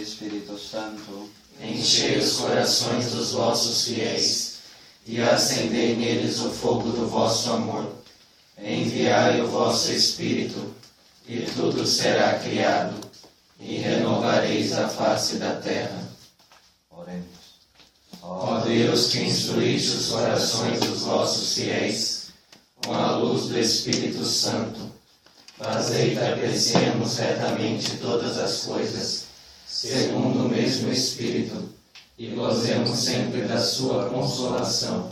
Espírito Santo, enchei os corações dos vossos fiéis, e acendei neles o fogo do vosso amor. Enviai o vosso Espírito, e tudo será criado, e renovareis a face da terra. oremos. Ó Deus, que instruíste os corações dos vossos fiéis, com a luz do Espírito Santo, fazei que apreciemos retamente todas as coisas, segundo o mesmo Espírito, e gozemos sempre da sua consolação.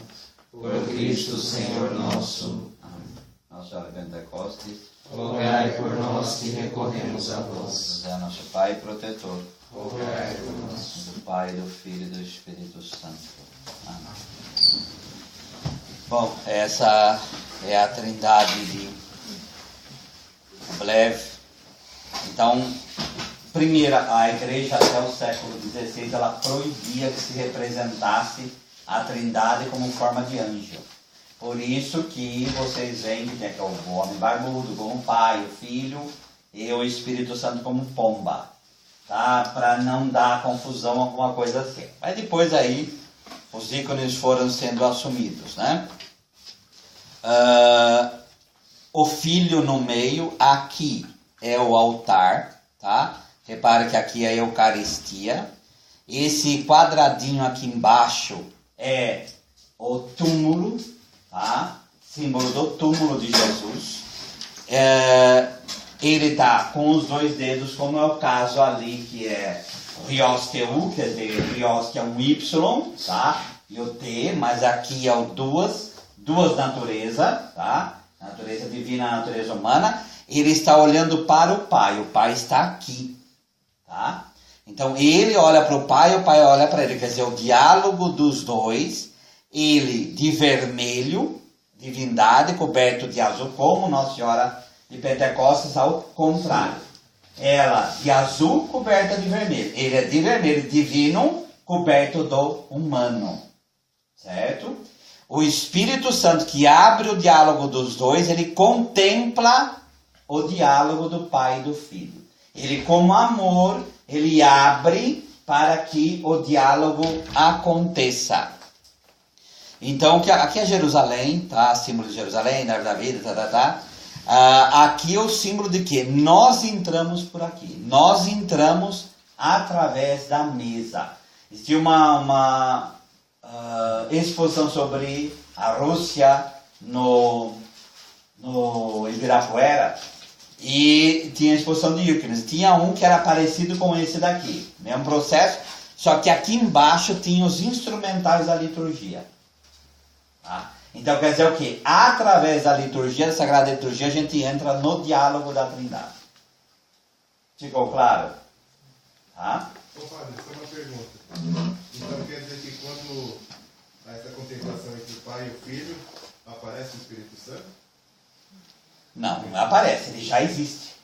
Por Cristo Senhor nosso. Amém. Nossa Senhora de Pentecostes, Rogai por nós que recorremos a vós. José, nosso Pai protetor, Rogai por nós. do Pai, do Filho e do Espírito Santo. Amém. Bom, essa é a trindade de Bleve. Então, primeira, a igreja até o século XVI, ela proibia que se representasse a trindade como forma de anjo. Por isso que vocês veem que é o homem barbudo como o Pai, o Filho e o Espírito Santo como pomba. Tá? Para não dar confusão, alguma coisa assim. Mas depois aí, os ícones foram sendo assumidos, né? O Filho no meio, aqui é o altar, tá? Repare que aqui é a Eucaristia. Esse quadradinho aqui embaixo é o túmulo, tá? Símbolo do túmulo de Jesus. Ele está com os dois dedos, como é o caso ali, que é Rios TU, quer dizer, Rios que é um Y, tá? E o T, mas aqui é o duas naturezas, tá? Natureza divina, natureza humana. Ele está olhando para o Pai está aqui, tá? Então ele olha para o Pai olha para ele, quer dizer, o diálogo dos dois, ele de vermelho, divindade, coberto de azul, como Nossa Senhora de Pentecostes, ao contrário. Ela de azul, coberta de vermelho. Ele é de vermelho, divino, coberto do humano. Certo? O Espírito Santo, que abre o diálogo dos dois, ele contempla o diálogo do Pai e do Filho. Ele, como amor, ele abre para que o diálogo aconteça. Então, aqui é Jerusalém, tá? Símbolo de Jerusalém, na árvore da vida, aqui é o símbolo de que nós entramos por aqui. Nós entramos através da mesa. Existe uma exposição sobre a Rússia no Ibirapuera, e tinha exposição de ícones. Tinha um que era parecido com esse daqui, mesmo processo, só que aqui embaixo tinha os instrumentais da liturgia. Tá? Então quer dizer o que? Através da liturgia, da Sagrada Liturgia, a gente entra no diálogo da Trindade. Ficou claro? Tá? Ô padre, só uma pergunta. Então quer dizer que quando há essa contemplação entre o Pai e o Filho, aparece o Espírito Santo? Não aparece, ele já existe.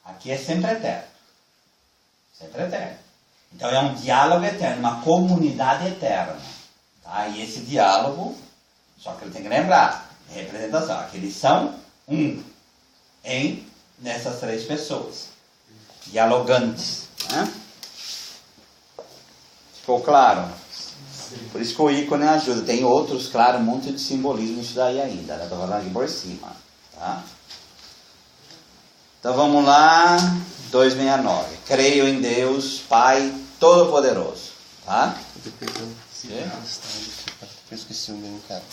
Aqui é sempre eterno. Sempre eterno. Então é um diálogo eterno, uma comunidade eterna. Tá? E esse diálogo, só que ele tem que lembrar, é representação. Aqui eles são um nessas três pessoas. Dialogantes. Né? Ficou claro? Por isso que o ícone ajuda. Tem outros, claro, um monte de simbolismo nisso daí ainda. Estou falando aqui por cima. Tá? Então vamos lá. 269. Creio em Deus, Pai Todo-Poderoso. Tá? Eu esqueci o meu em casa.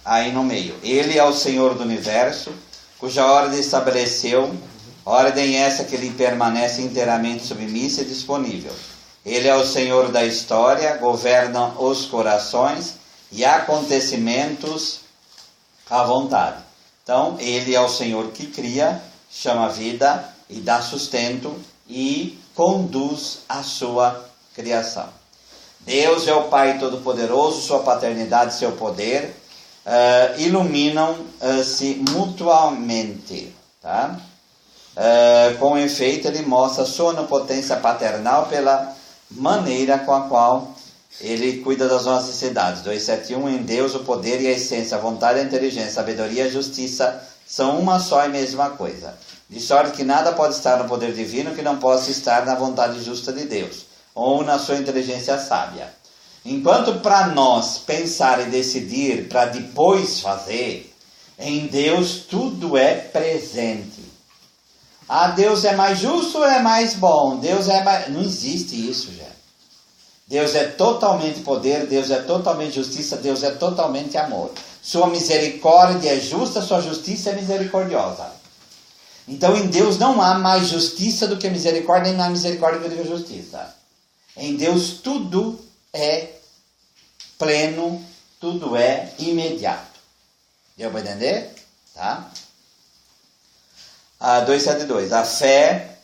Aí no meio. Ele é o Senhor do Universo, cuja ordem estabeleceu. Ordem essa que lhe permanece inteiramente submissa e disponível. Ele é o Senhor da história, governa os corações e acontecimentos à vontade. Então, ele é o Senhor que cria, chama vida e dá sustento e conduz a sua criação. Deus é o Pai Todo-Poderoso, sua paternidade e seu poder iluminam-se mutuamente. Tá? Com efeito, ele mostra sua onipotência paternal pela maneira com a qual ele cuida das nossas necessidades. 271, em Deus o poder e a essência, a vontade, a inteligência, a sabedoria, a justiça são uma só e mesma coisa. De sorte que nada pode estar no poder divino que não possa estar na vontade justa de Deus, ou na sua inteligência sábia. Enquanto para nós pensar e decidir para depois fazer, em Deus tudo é presente. Ah, Deus é mais justo ou é mais bom? Deus é mais... Não existe isso, gente. Deus é totalmente poder, Deus é totalmente justiça, Deus é totalmente amor. Sua misericórdia é justa, sua justiça é misericordiosa. Então em Deus não há mais justiça do que misericórdia, nem mais misericórdia do que justiça. Em Deus tudo é pleno, tudo é imediato. Deu para entender? Tá? 272. A fé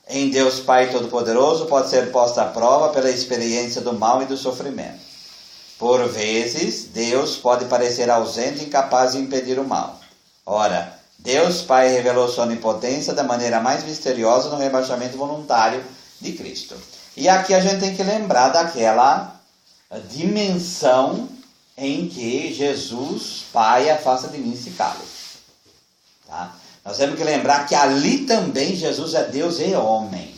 em Deus Pai Todo-Poderoso pode ser posta à prova pela experiência do mal e do sofrimento. Por vezes, Deus pode parecer ausente e incapaz de impedir o mal. Ora, Deus Pai revelou sua onipotência da maneira mais misteriosa no rebaixamento voluntário de Cristo. E aqui a gente tem que lembrar daquela dimensão em que Jesus, Pai, afasta de mim esse cálice. Tá? Nós temos que lembrar que ali também Jesus é Deus e homem.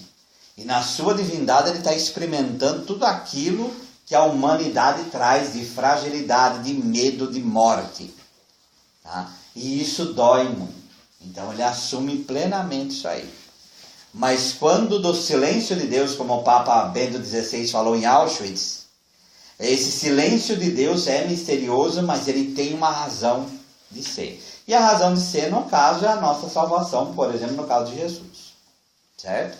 E na sua divindade ele está experimentando tudo aquilo que a humanidade traz de fragilidade, de medo, de morte. Tá? E isso dói muito. Então ele assume plenamente isso aí. Mas quando do silêncio de Deus, como o Papa Bento XVI falou em Auschwitz, esse silêncio de Deus é misterioso, mas ele tem uma razão de ser. E a razão de ser, no caso, é a nossa salvação, por exemplo, no caso de Jesus. Certo?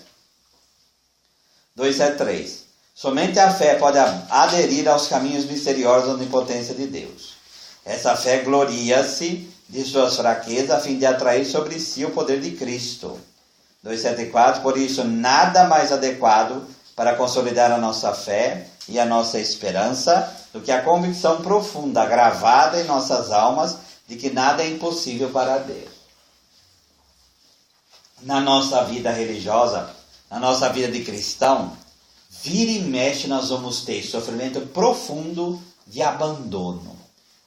273. Somente a fé pode aderir aos caminhos misteriosos da onipotência de Deus. Essa fé gloria-se de suas fraquezas a fim de atrair sobre si o poder de Cristo. 274. Por isso, nada mais adequado para consolidar a nossa fé e a nossa esperança do que a convicção profunda, gravada em nossas almas, de que nada é impossível para Deus. Na nossa vida religiosa, na nossa vida de cristão, vira e mexe nós vamos ter sofrimento profundo de abandono,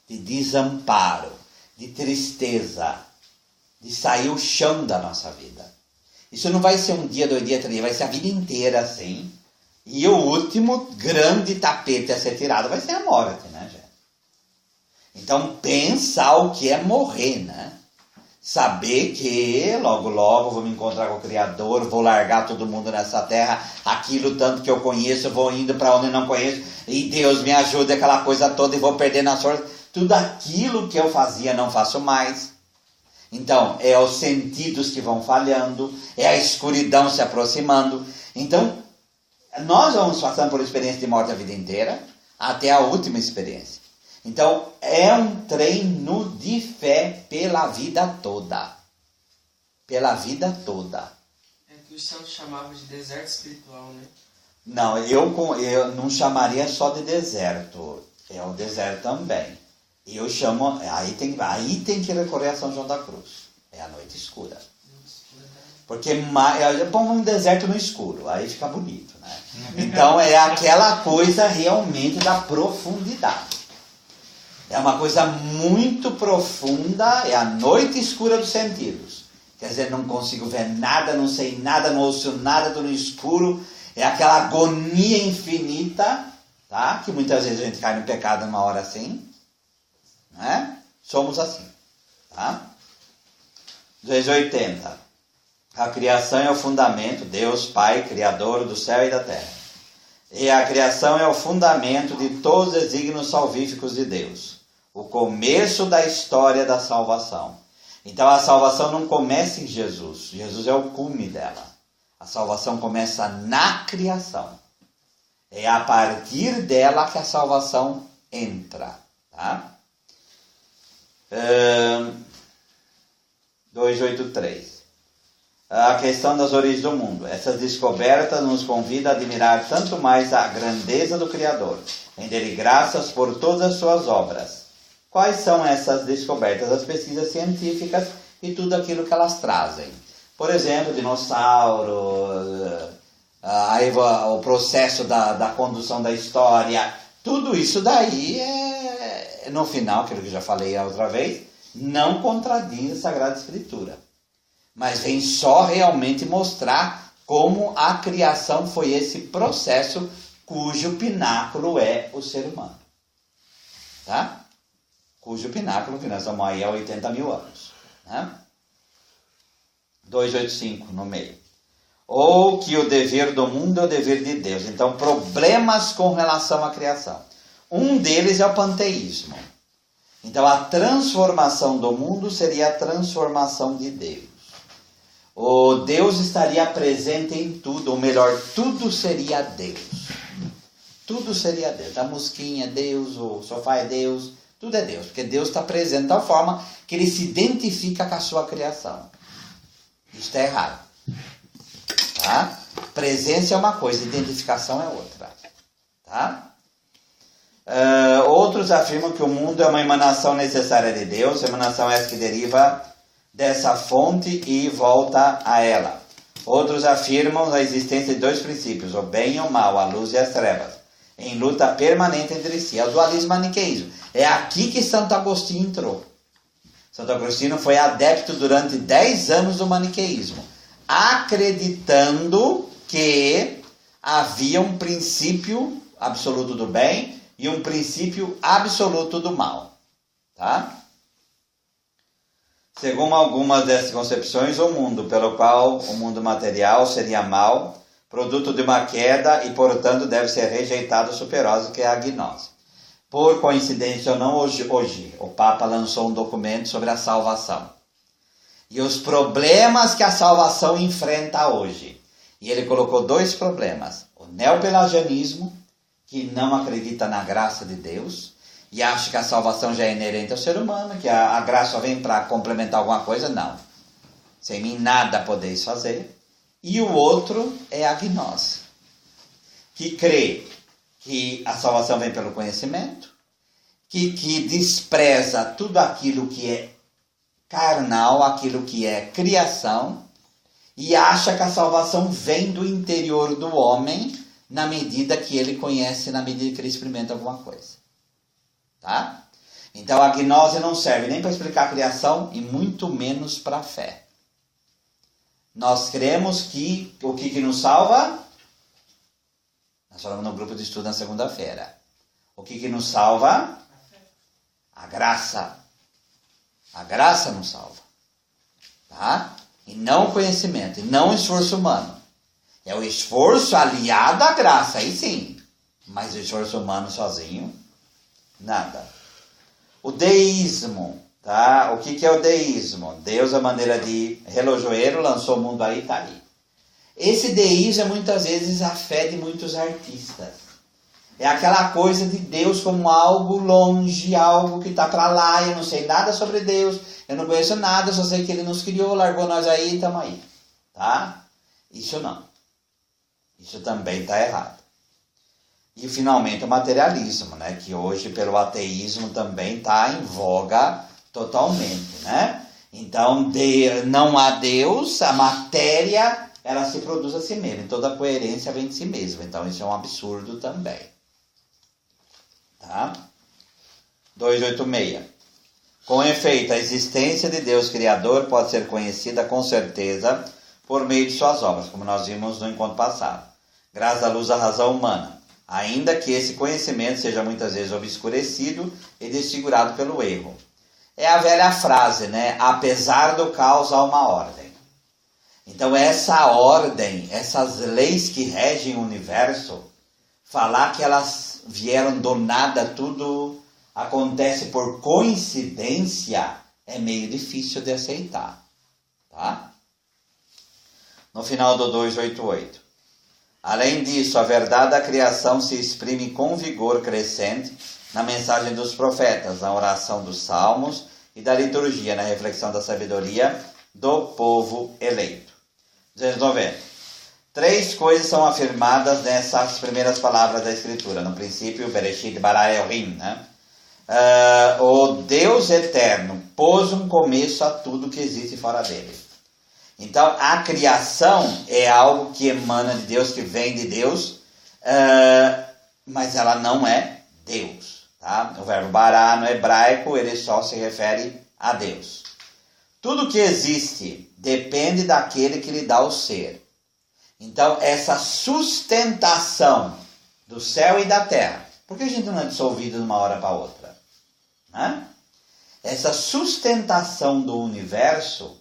de desamparo, de tristeza, de sair o chão da nossa vida. Isso não vai ser um dia, 2 dias, 3 dias, vai ser a vida inteira assim. E o último grande tapete a ser tirado vai ser a morte, né, gente? Então, pensar o que é morrer, né? Saber que logo, logo vou me encontrar com o Criador, vou largar todo mundo nessa terra, aquilo tanto que eu conheço, vou indo para onde eu não conheço, e Deus me ajuda, aquela coisa toda, e vou perdendo a sorte. Tudo aquilo que eu fazia não faço mais. Então, é os sentidos que vão falhando, é a escuridão se aproximando. Então, nós vamos passando por experiência de morte a vida inteira, até a última experiência. Então, é um treino de fé pela vida toda. Pela vida toda. É que os santos chamavam de deserto espiritual, né? Não, eu não chamaria só de deserto. É o deserto também. Eu chamo... Aí tem que recorrer a São João da Cruz. É a noite escura. Porque põe um deserto no escuro. Aí fica bonito, né? Então, é aquela coisa realmente da profundidade. É uma coisa muito profunda, é a noite escura dos sentidos. Quer dizer, não consigo ver nada, não sei nada, não ouço nada, estou no escuro. É aquela agonia infinita, tá? Que muitas vezes a gente cai no pecado numa hora assim. Não é? Somos assim, tá? 280. A criação é o fundamento, Deus Pai, Criador do céu e da terra. E a criação é o fundamento de todos os desígnios salvíficos de Deus. O começo da história da salvação. Então a salvação não começa em Jesus. Jesus é o cume dela. A salvação começa na criação. É a partir dela que a salvação entra. Tá? 283. A questão das origens do mundo. Essas descobertas nos convidam a admirar tanto mais a grandeza do Criador, render-lhe graças por todas as suas obras. Quais são essas descobertas? As pesquisas científicas e tudo aquilo que elas trazem. Por exemplo, dinossauro, o processo da condução da história, tudo isso daí no final, aquilo que eu já falei a outra vez, não contradiz a Sagrada Escritura, mas vem só realmente mostrar como a criação foi esse processo cujo pináculo é o ser humano. Tá? Cujo pináculo, que nós estamos aí há 80 mil anos. Né? 285 no meio. Ou que o dever do mundo é o dever de Deus. Então, problemas com relação à criação. Um deles é o panteísmo. Então, a transformação do mundo seria a transformação de Deus. O Deus estaria presente em tudo, ou melhor, tudo seria Deus. Tudo seria Deus. A mosquinha é Deus, o sofá é Deus, tudo é Deus. Porque Deus está presente de tal forma que ele se identifica com a sua criação. Isso está errado. Tá? Presença é uma coisa, identificação é outra. Tá? Outros afirmam que o mundo é uma emanação necessária de Deus, emanação essa que deriva dessa fonte e volta a ela. Outros afirmam a existência de dois princípios, o bem e o mal, a luz e as trevas, em luta permanente entre si. É o dualismo maniqueísmo. É aqui que Santo Agostinho entrou. Santo Agostinho foi adepto durante 10 anos do maniqueísmo, acreditando que havia um princípio absoluto do bem e um princípio absoluto do mal. Tá? Segundo algumas dessas concepções, o mundo, pelo qual o mundo material seria mal, produto de uma queda e, portanto, deve ser rejeitado superoso, que é a gnose. Por coincidência ou não, hoje o Papa lançou um documento sobre a salvação. E os problemas que a salvação enfrenta hoje. E ele colocou 2 problemas. O neopelagianismo, que não acredita na graça de Deus, e acha que a salvação já é inerente ao ser humano, que a graça vem para complementar alguma coisa. Não. Sem mim nada podeis fazer. E o outro é a gnose, que crê que a salvação vem pelo conhecimento, que despreza tudo aquilo que é carnal, aquilo que é criação, e acha que a salvação vem do interior do homem, na medida que ele conhece, na medida que ele experimenta alguma coisa. Tá? Então a gnose não serve nem para explicar a criação e muito menos para a fé. Nós cremos que o que nos salva? Nós falamos no grupo de estudo na segunda-feira. O que nos salva? A graça. A graça nos salva. Tá? E não o conhecimento, e não o esforço humano. É o esforço aliado à graça, aí sim. Mas o esforço humano sozinho, nada. O deísmo, tá? O que é o deísmo? Deus, a maneira de relojoeiro, lançou o mundo aí, tá aí. Esse deísmo é muitas vezes a fé de muitos artistas. É aquela coisa de Deus como algo longe, algo que está para lá, eu não sei nada sobre Deus, eu não conheço nada, só sei que Ele nos criou, largou nós aí e estamos aí. Tá? Isso não. Isso também está errado. E finalmente o materialismo, né? Que hoje pelo ateísmo também está em voga totalmente. Né? Então não há Deus, a matéria ela se produz a si mesma, e toda a coerência vem de si mesma. Então isso é um absurdo também. Tá? 286. Com efeito, a existência de Deus Criador pode ser conhecida com certeza por meio de suas obras, como nós vimos no encontro passado, graças à luz da razão humana, ainda que esse conhecimento seja muitas vezes obscurecido e desfigurado pelo erro. É a velha frase, né? Apesar do caos há uma ordem. Então essa ordem, essas leis que regem o universo, falar que elas vieram do nada, tudo acontece por coincidência, é meio difícil de aceitar. Tá? No final do 288. Além disso, a verdade da criação se exprime com vigor crescente na mensagem dos profetas, na oração dos salmos e da liturgia, na reflexão da sabedoria do povo eleito. 290. 3 coisas são afirmadas nessas primeiras palavras da Escritura. No princípio, Bereshit bara Elohim, né? O Deus eterno pôs um começo a tudo que existe fora dele. Então, a criação é algo que emana de Deus, que vem de Deus, mas ela não é Deus. Tá? O verbo bara no hebraico, ele só se refere a Deus. Tudo que existe depende daquele que lhe dá o ser. Então, essa sustentação do céu e da terra, por que a gente não é dissolvido de uma hora para outra? Né? Essa sustentação do universo,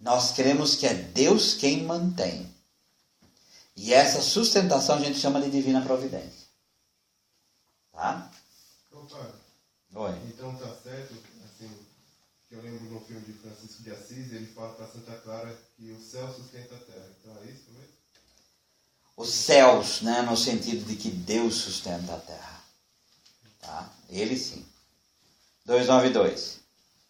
nós cremos que é Deus quem mantém. E essa sustentação a gente chama de divina providência. Tá? Opa, Oi. então tá certo, assim, que eu lembro no filme de Francisco de Assis, ele fala para Santa Clara que o céu sustenta a terra. Então é isso mesmo? Os céus, né, no sentido de que Deus sustenta a terra. Tá? Ele sim. 292.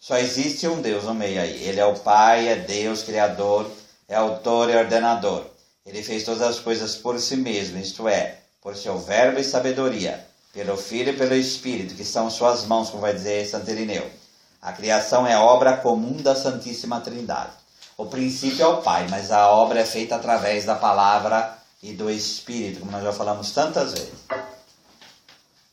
Só existe um Deus no meio aí. Ele é o Pai, é Deus, Criador, é autor e ordenador. Ele fez todas as coisas por si mesmo, isto é, por seu verbo e sabedoria, pelo Filho e pelo Espírito, que são suas mãos, como vai dizer Santo Irineu. A criação é obra comum da Santíssima Trindade. O princípio é o Pai, mas a obra é feita através da palavra e do Espírito, como nós já falamos tantas vezes.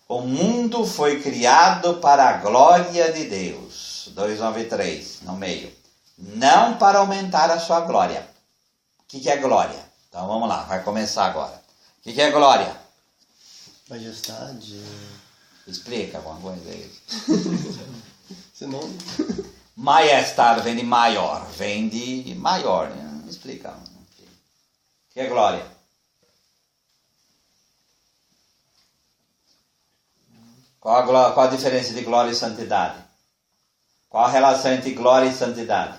O mundo foi criado para a glória de Deus. 293, no meio. Não para aumentar a sua glória. O que é glória? Então vamos lá, vai começar agora. O que é glória? Majestade. Explica alguma coisa aí. Senão. Majestade vem de maior, vem de maior. Né? Explica. O que é glória? Qual a diferença de glória e santidade? Qual a relação entre glória e santidade?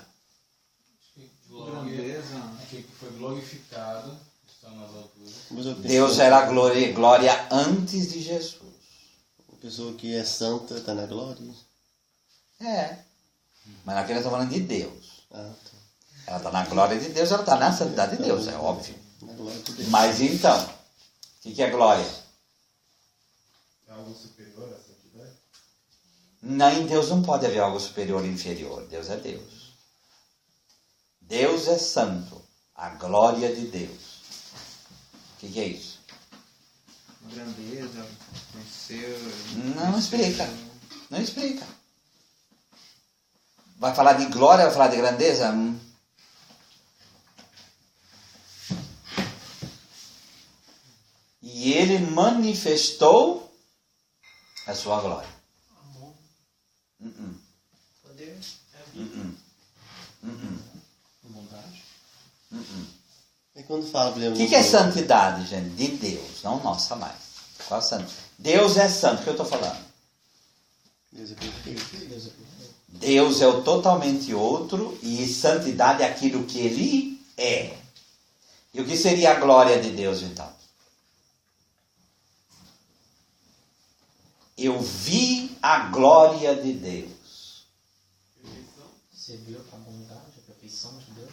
Grandeza, aquele que foi glorificado, está nas alturas. Deus era glória antes de Jesus. A pessoa que é santa está na glória. É. Mas aqui nós estamos falando de Deus. Ah, tá. Ela está na glória de Deus, ela está na santidade de Deus, é óbvio. Na glória de Deus. Mas então, o que é glória? É algo superior à santidade? Não, em Deus não pode haver algo superior e inferior. Deus é Deus. Deus é santo. A glória de Deus. O que é isso? Uma grandeza, conhecer. Não explica. Não explica. Vai falar de glória, vai falar de grandeza? E ele manifestou a sua glória. Poder. Vontade. E quando fala, por O exemplo. que é santidade, gente? De Deus, não nossa mais. Qual é santo? Deus é santo, o que eu estou falando? Deus é perfeito. Deus é o totalmente outro e santidade é aquilo que Ele é. E o que seria a glória de Deus, então? Eu vi a glória de Deus. Você viu a bondade, a perfeição de Deus?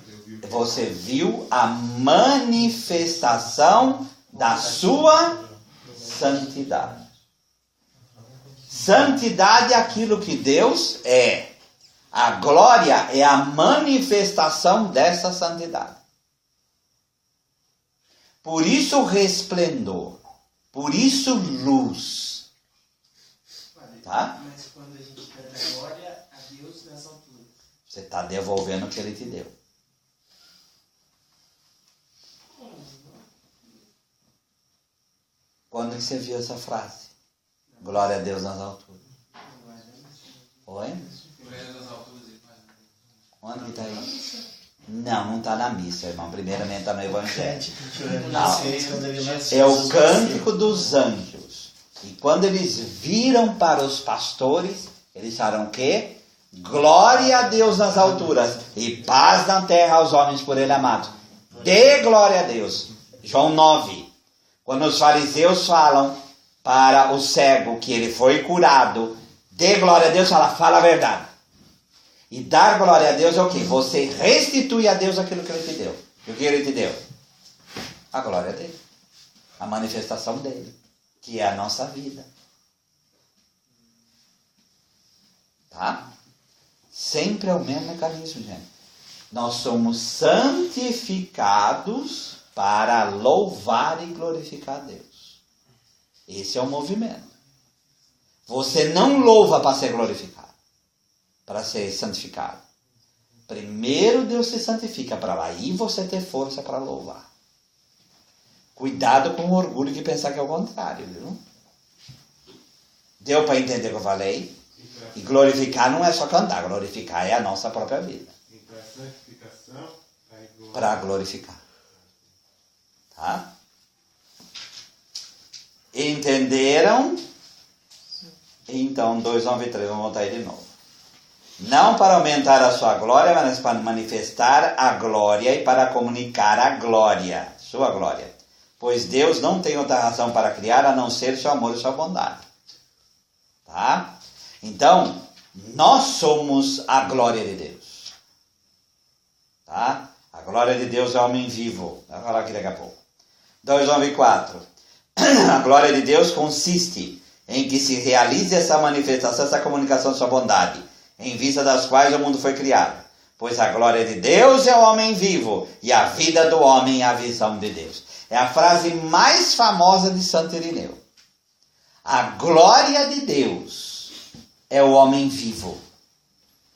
Você viu a manifestação da sua santidade. Santidade é aquilo que Deus é. A glória é a manifestação dessa santidade. Por isso resplendor. Por isso luz. Tá? Mas quando a gente canta glória a Deus nas alturas. Você está devolvendo o que Ele te deu. Quando que você viu essa frase? Glória a Deus nas alturas. Oi? Glória das alturas e paz. Onde que está aí? Não está na missa, irmão. Primeiramente está no Evangelho. Não. É o cântico dos anjos. E quando eles viram para os pastores, eles falaram o quê? Glória a Deus nas alturas e paz na terra aos homens por Ele amados. Dê glória a Deus. João 9. Quando os fariseus falam para o cego que ele foi curado, dê glória a Deus, fala a verdade. E dar glória a Deus é o quê? Você restitui a Deus aquilo que Ele te deu. E o que Ele te deu? A glória dele. A manifestação dele. Que é a nossa vida. Tá? Sempre é o mesmo mecanismo, gente. Nós somos santificados para louvar e glorificar a Deus. Esse é o movimento. Você não louva para ser glorificado. para ser santificado. Primeiro Deus se santifica para aí você ter força para louvar. Cuidado com o orgulho de pensar que é o contrário, viu? Deu para entender o que eu falei? E glorificar não é só cantar, glorificar é a nossa própria vida. E para a santificação, Para glorificar. Tá? Entenderam? Então, 2:9-3, vamos voltar aí de novo. Não para aumentar a sua glória, mas para manifestar a glória e para comunicar a glória, sua glória. Pois Deus não tem outra razão para criar a não ser seu amor e sua bondade. Tá? Então, nós somos a glória de Deus. Tá? A glória de Deus é o homem vivo. Vou falar aqui daqui a pouco. 2:9-4. A glória de Deus consiste em que se realize essa manifestação, essa comunicação de sua bondade, em vista das quais o mundo foi criado. Pois a glória de Deus é o homem vivo, e a vida do homem é a visão de Deus. É a frase mais famosa de Santo Irineu. A glória de Deus é o homem vivo.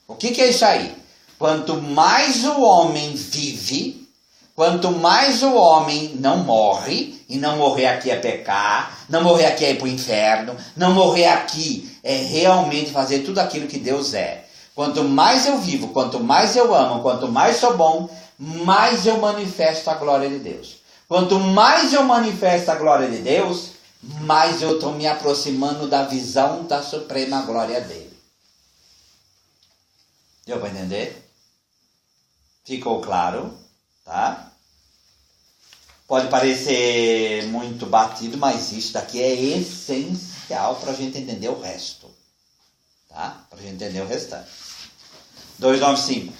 O que é isso aí? Quanto mais o homem vive, quanto mais o homem não morre, e não morrer aqui é pecar, não morrer aqui é ir para o inferno, não morrer aqui é realmente fazer tudo aquilo que Deus é. Quanto mais eu vivo, quanto mais eu amo, quanto mais sou bom, mais eu manifesto a glória de Deus. Quanto mais eu manifesto a glória de Deus, mais eu estou me aproximando da visão da suprema glória dele. Deu para entender? Ficou claro? Tá? Pode parecer muito batido, mas isso daqui é essencial para a gente entender o resto. Tá? Para a gente entender o restante. 2:9-5.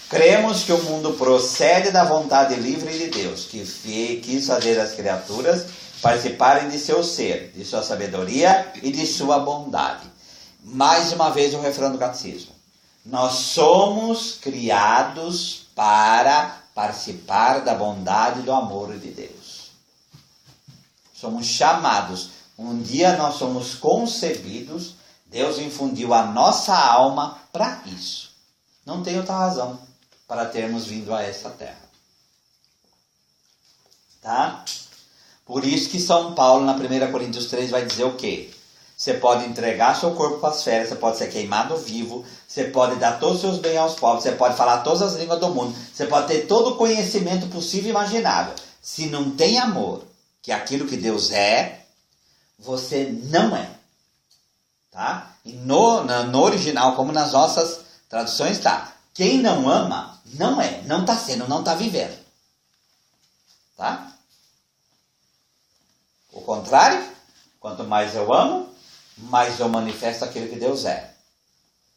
Cremos que o mundo procede da vontade livre de Deus, que quis fazer as criaturas participarem de seu ser, de sua sabedoria e de sua bondade. Mais uma vez o refrão do catecismo. Nós somos criados para participar da bondade e do amor de Deus. Somos chamados. Um dia nós somos concebidos, Deus infundiu a nossa alma para isso. Não tem outra razão para termos vindo a essa terra. Tá? Por isso que São Paulo, na 1 Coríntios 3, vai dizer o quê? Você pode entregar seu corpo para as feras, você pode ser queimado vivo, você pode dar todos os seus bens aos pobres, você pode falar todas as línguas do mundo, você pode ter todo o conhecimento possível e imaginável. Se não tem amor, que é aquilo que Deus é, você não é. Tá? E no original, como nas nossas traduções, está. Quem não ama, não é, não está sendo, não está vivendo. Tá? O contrário, quanto mais eu amo, mais eu manifesto aquilo que Deus é.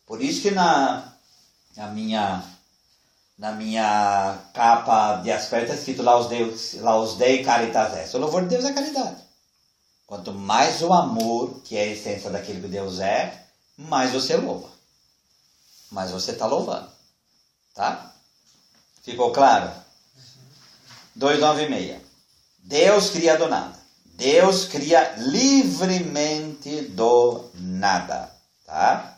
Por isso que na minha capa de aspecto está escrito Laus Dei Caritas Est. O louvor de Deus é caridade. Quanto mais o amor, que é a essência daquilo que Deus é, mais você louva. Mais você está louvando. Tá? Ficou claro? 2:9-6. Deus cria do nada. Deus cria livremente do nada. Tá?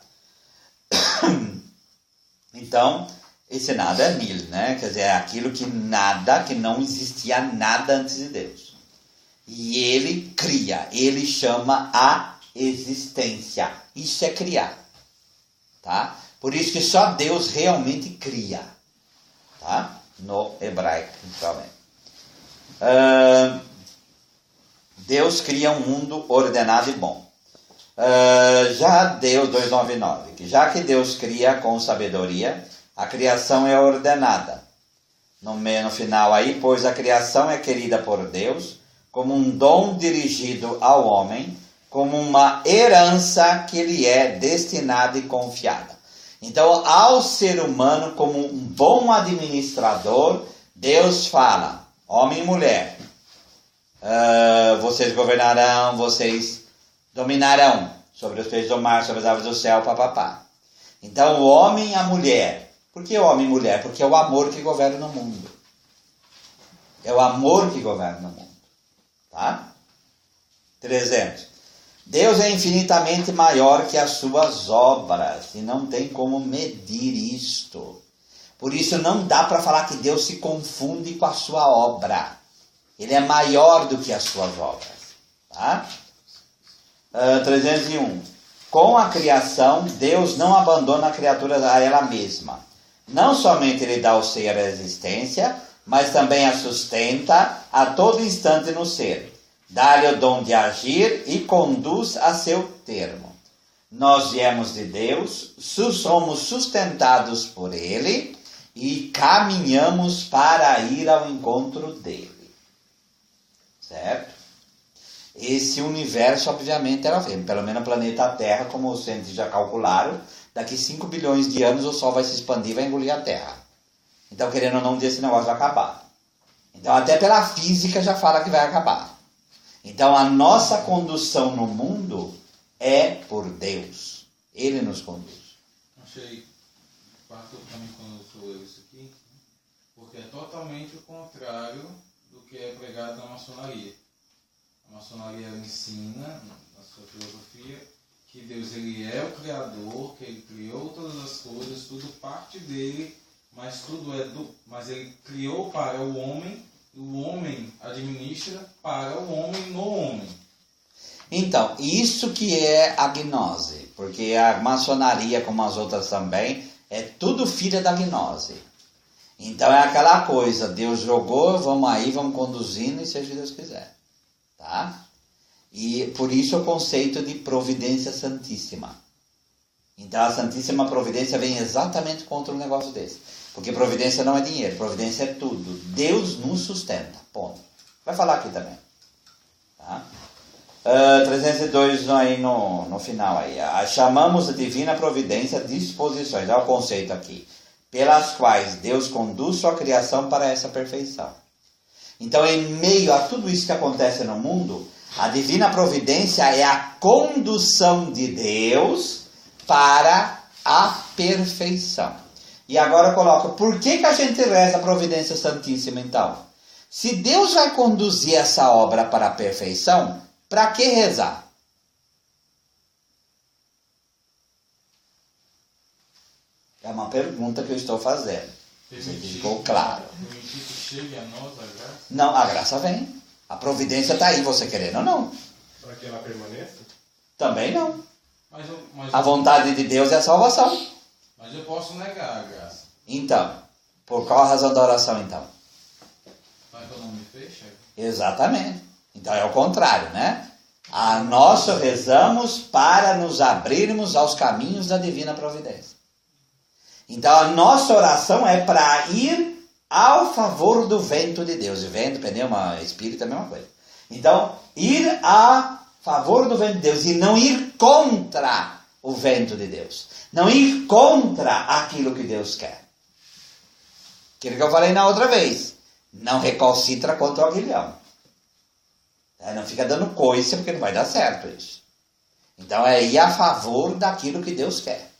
Então, esse nada é nil, né? Quer dizer, é aquilo que nada, que não existia nada antes de Deus. E ele cria, ele chama a existência. Isso é criar. Tá? Por isso que só Deus realmente cria. Tá? No hebraico, principalmente. Deus cria um mundo ordenado e bom. Já Deus, 2:9-9, já que Deus cria com sabedoria, a criação é ordenada. No final aí, pois a criação é querida por Deus, como um dom dirigido ao homem, como uma herança que lhe é destinada e confiada. Então, ao ser humano, como um bom administrador, Deus fala, homem e mulher, vocês governarão, vocês dominarão sobre os peixes do mar, sobre as aves do céu, papapá. Então, o homem e a mulher. Por que homem e mulher? Porque é o amor que governa o mundo. É o amor que governa o mundo. Tá? 300. Deus é infinitamente maior que as suas obras e não tem como medir isto. Por isso não dá para falar que Deus se confunde com a sua obra. Ele é maior do que as suas obras. Tá? 301. Com a criação, Deus não abandona a criatura a ela mesma. Não somente lhe dá o ser a existência, mas também a sustenta a todo instante no ser. Dá-lhe o dom de agir e conduz a seu termo. Nós viemos de Deus, somos sustentados por Ele e caminhamos para ir ao encontro dele. Certo? Esse universo, obviamente, era pelo menos o planeta Terra, como os cientistas já calcularam, daqui 5 bilhões de anos o Sol vai se expandir e vai engolir a Terra. Então, querendo ou não, esse negócio vai acabar. Então, até pela física já fala que vai acabar. Então, a nossa condução no mundo é por Deus. Ele nos conduz. Achei parto também quando eu leio isso aqui, porque é totalmente o contrário do que é pregado na maçonaria. A maçonaria ensina, na sua filosofia, que Deus ele é o Criador, que Ele criou todas as coisas, tudo parte dele, mas mas Ele criou para o homem, e o homem administra para o homem no homem. Então, isso que é a gnose, porque a maçonaria, como as outras também, é tudo filha da gnose. Então é aquela coisa, Deus jogou, vamos aí, vamos conduzindo e seja o que Deus quiser. Tá? E por isso o conceito de providência santíssima. Então a Santíssima Providência vem exatamente contra um negócio desse. Porque providência não é dinheiro, providência é tudo. Deus nos sustenta, ponto. Vai falar aqui também. Tá? 302 aí no final. Aí. Chamamos a divina providência disposições, é o conceito aqui. Pelas quais Deus conduz sua criação para essa perfeição. Então, em meio a tudo isso que acontece no mundo, a divina providência é a condução de Deus para a perfeição. E agora coloca, por que a gente reza a providência santíssima então? Se Deus vai conduzir essa obra para a perfeição, para que rezar? É uma pergunta que eu estou fazendo. Ficou claro. Permitir que chegue a nós a graça? Não, a graça vem. A providência está aí, você querendo ou não. Para que ela permaneça? Também não. Mas A vontade de Deus é a salvação. Mas eu posso negar a graça. Então, por qual a razão da oração então? Para que eu não me feche? Exatamente. Então é o contrário, né? Nós rezamos para nos abrirmos aos caminhos da divina providência. Então a nossa oração é para ir ao favor do vento de Deus. E vento, pneuma, espírito é a mesma coisa. Então, ir a favor do vento de Deus e não ir contra o vento de Deus. Não ir contra aquilo que Deus quer. Aquilo que eu falei na outra vez. Não recalcitra contra o aguilhão. Não fica dando coice porque não vai dar certo isso. Então é ir a favor daquilo que Deus quer.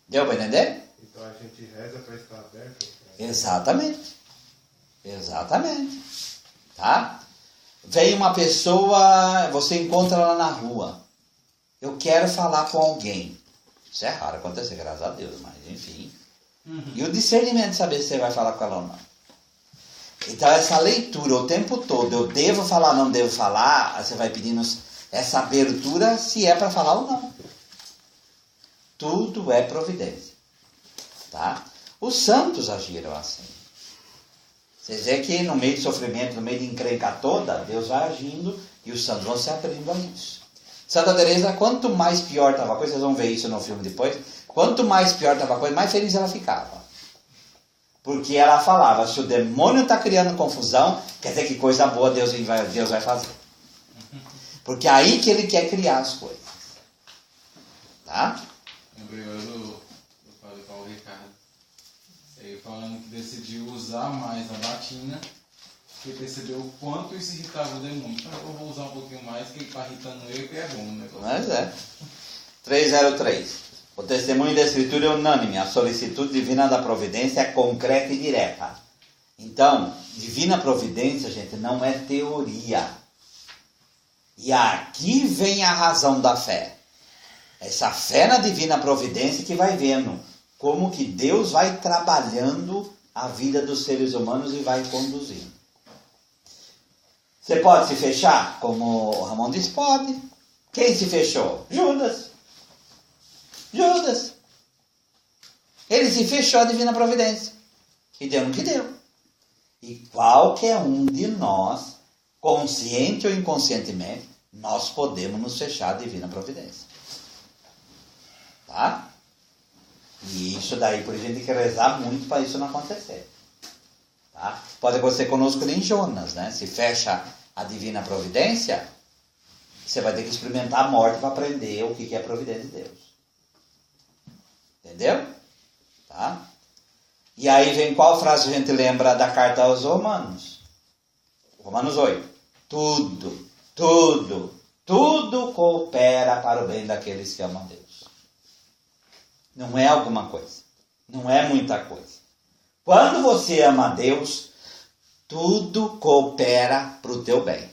Deu para entender? Então a gente reza para estar aberto. Exatamente. Exatamente. Tá? Vem uma pessoa, você encontra ela na rua. Eu quero falar com alguém. Isso é raro acontecer, graças a Deus, mas enfim. E o discernimento de saber se você vai falar com ela ou não. Então essa leitura o tempo todo, eu devo falar, não devo falar, você vai pedindo essa abertura se é para falar ou não. Tudo é providência. Tá? Os santos agiram assim. Você vê que no meio de sofrimento, no meio de encrenca toda, Deus vai agindo e os santos vão se abrindo a isso. Santa Teresa, quanto mais pior estava a coisa, vocês vão ver isso no filme depois, quanto mais pior estava a coisa, mais feliz ela ficava. Porque ela falava, se o demônio está criando confusão, quer dizer que coisa boa Deus vai fazer. Porque é aí que ele quer criar as coisas. Tá? Lembrei do padre Paulo Ricardo. Ele falando que decidiu usar mais a batina, porque percebeu o quanto isso irritava o demônio. Então eu vou usar um pouquinho mais, que ele está irritando ele, que é bom o negócio. Mas é. 303. O testemunho da Escritura é unânime. A solicitude divina da providência é concreta e direta. Então, divina providência, gente, não é teoria. E aqui vem a razão da fé. Essa fé na divina providência que vai vendo como que Deus vai trabalhando a vida dos seres humanos e vai conduzindo. Você pode se fechar? Como o Ramon disse, pode. Quem se fechou? Judas. Judas. Ele se fechou à divina providência. E deu no que deu. E qualquer um de nós, consciente ou inconscientemente, nós podemos nos fechar à divina providência. Tá? E isso daí, por isso, a gente tem que rezar muito para isso não acontecer. Tá? Pode acontecer conosco nem Jonas, né? Se fecha a divina providência, você vai ter que experimentar a morte para aprender o que é a providência de Deus. Entendeu? Tá? E aí vem qual frase a gente lembra da carta aos Romanos? Romanos 8. Tudo coopera para o bem daqueles que amam a Deus. Não é alguma coisa. Não é muita coisa. Quando você ama a Deus, tudo coopera para o teu bem.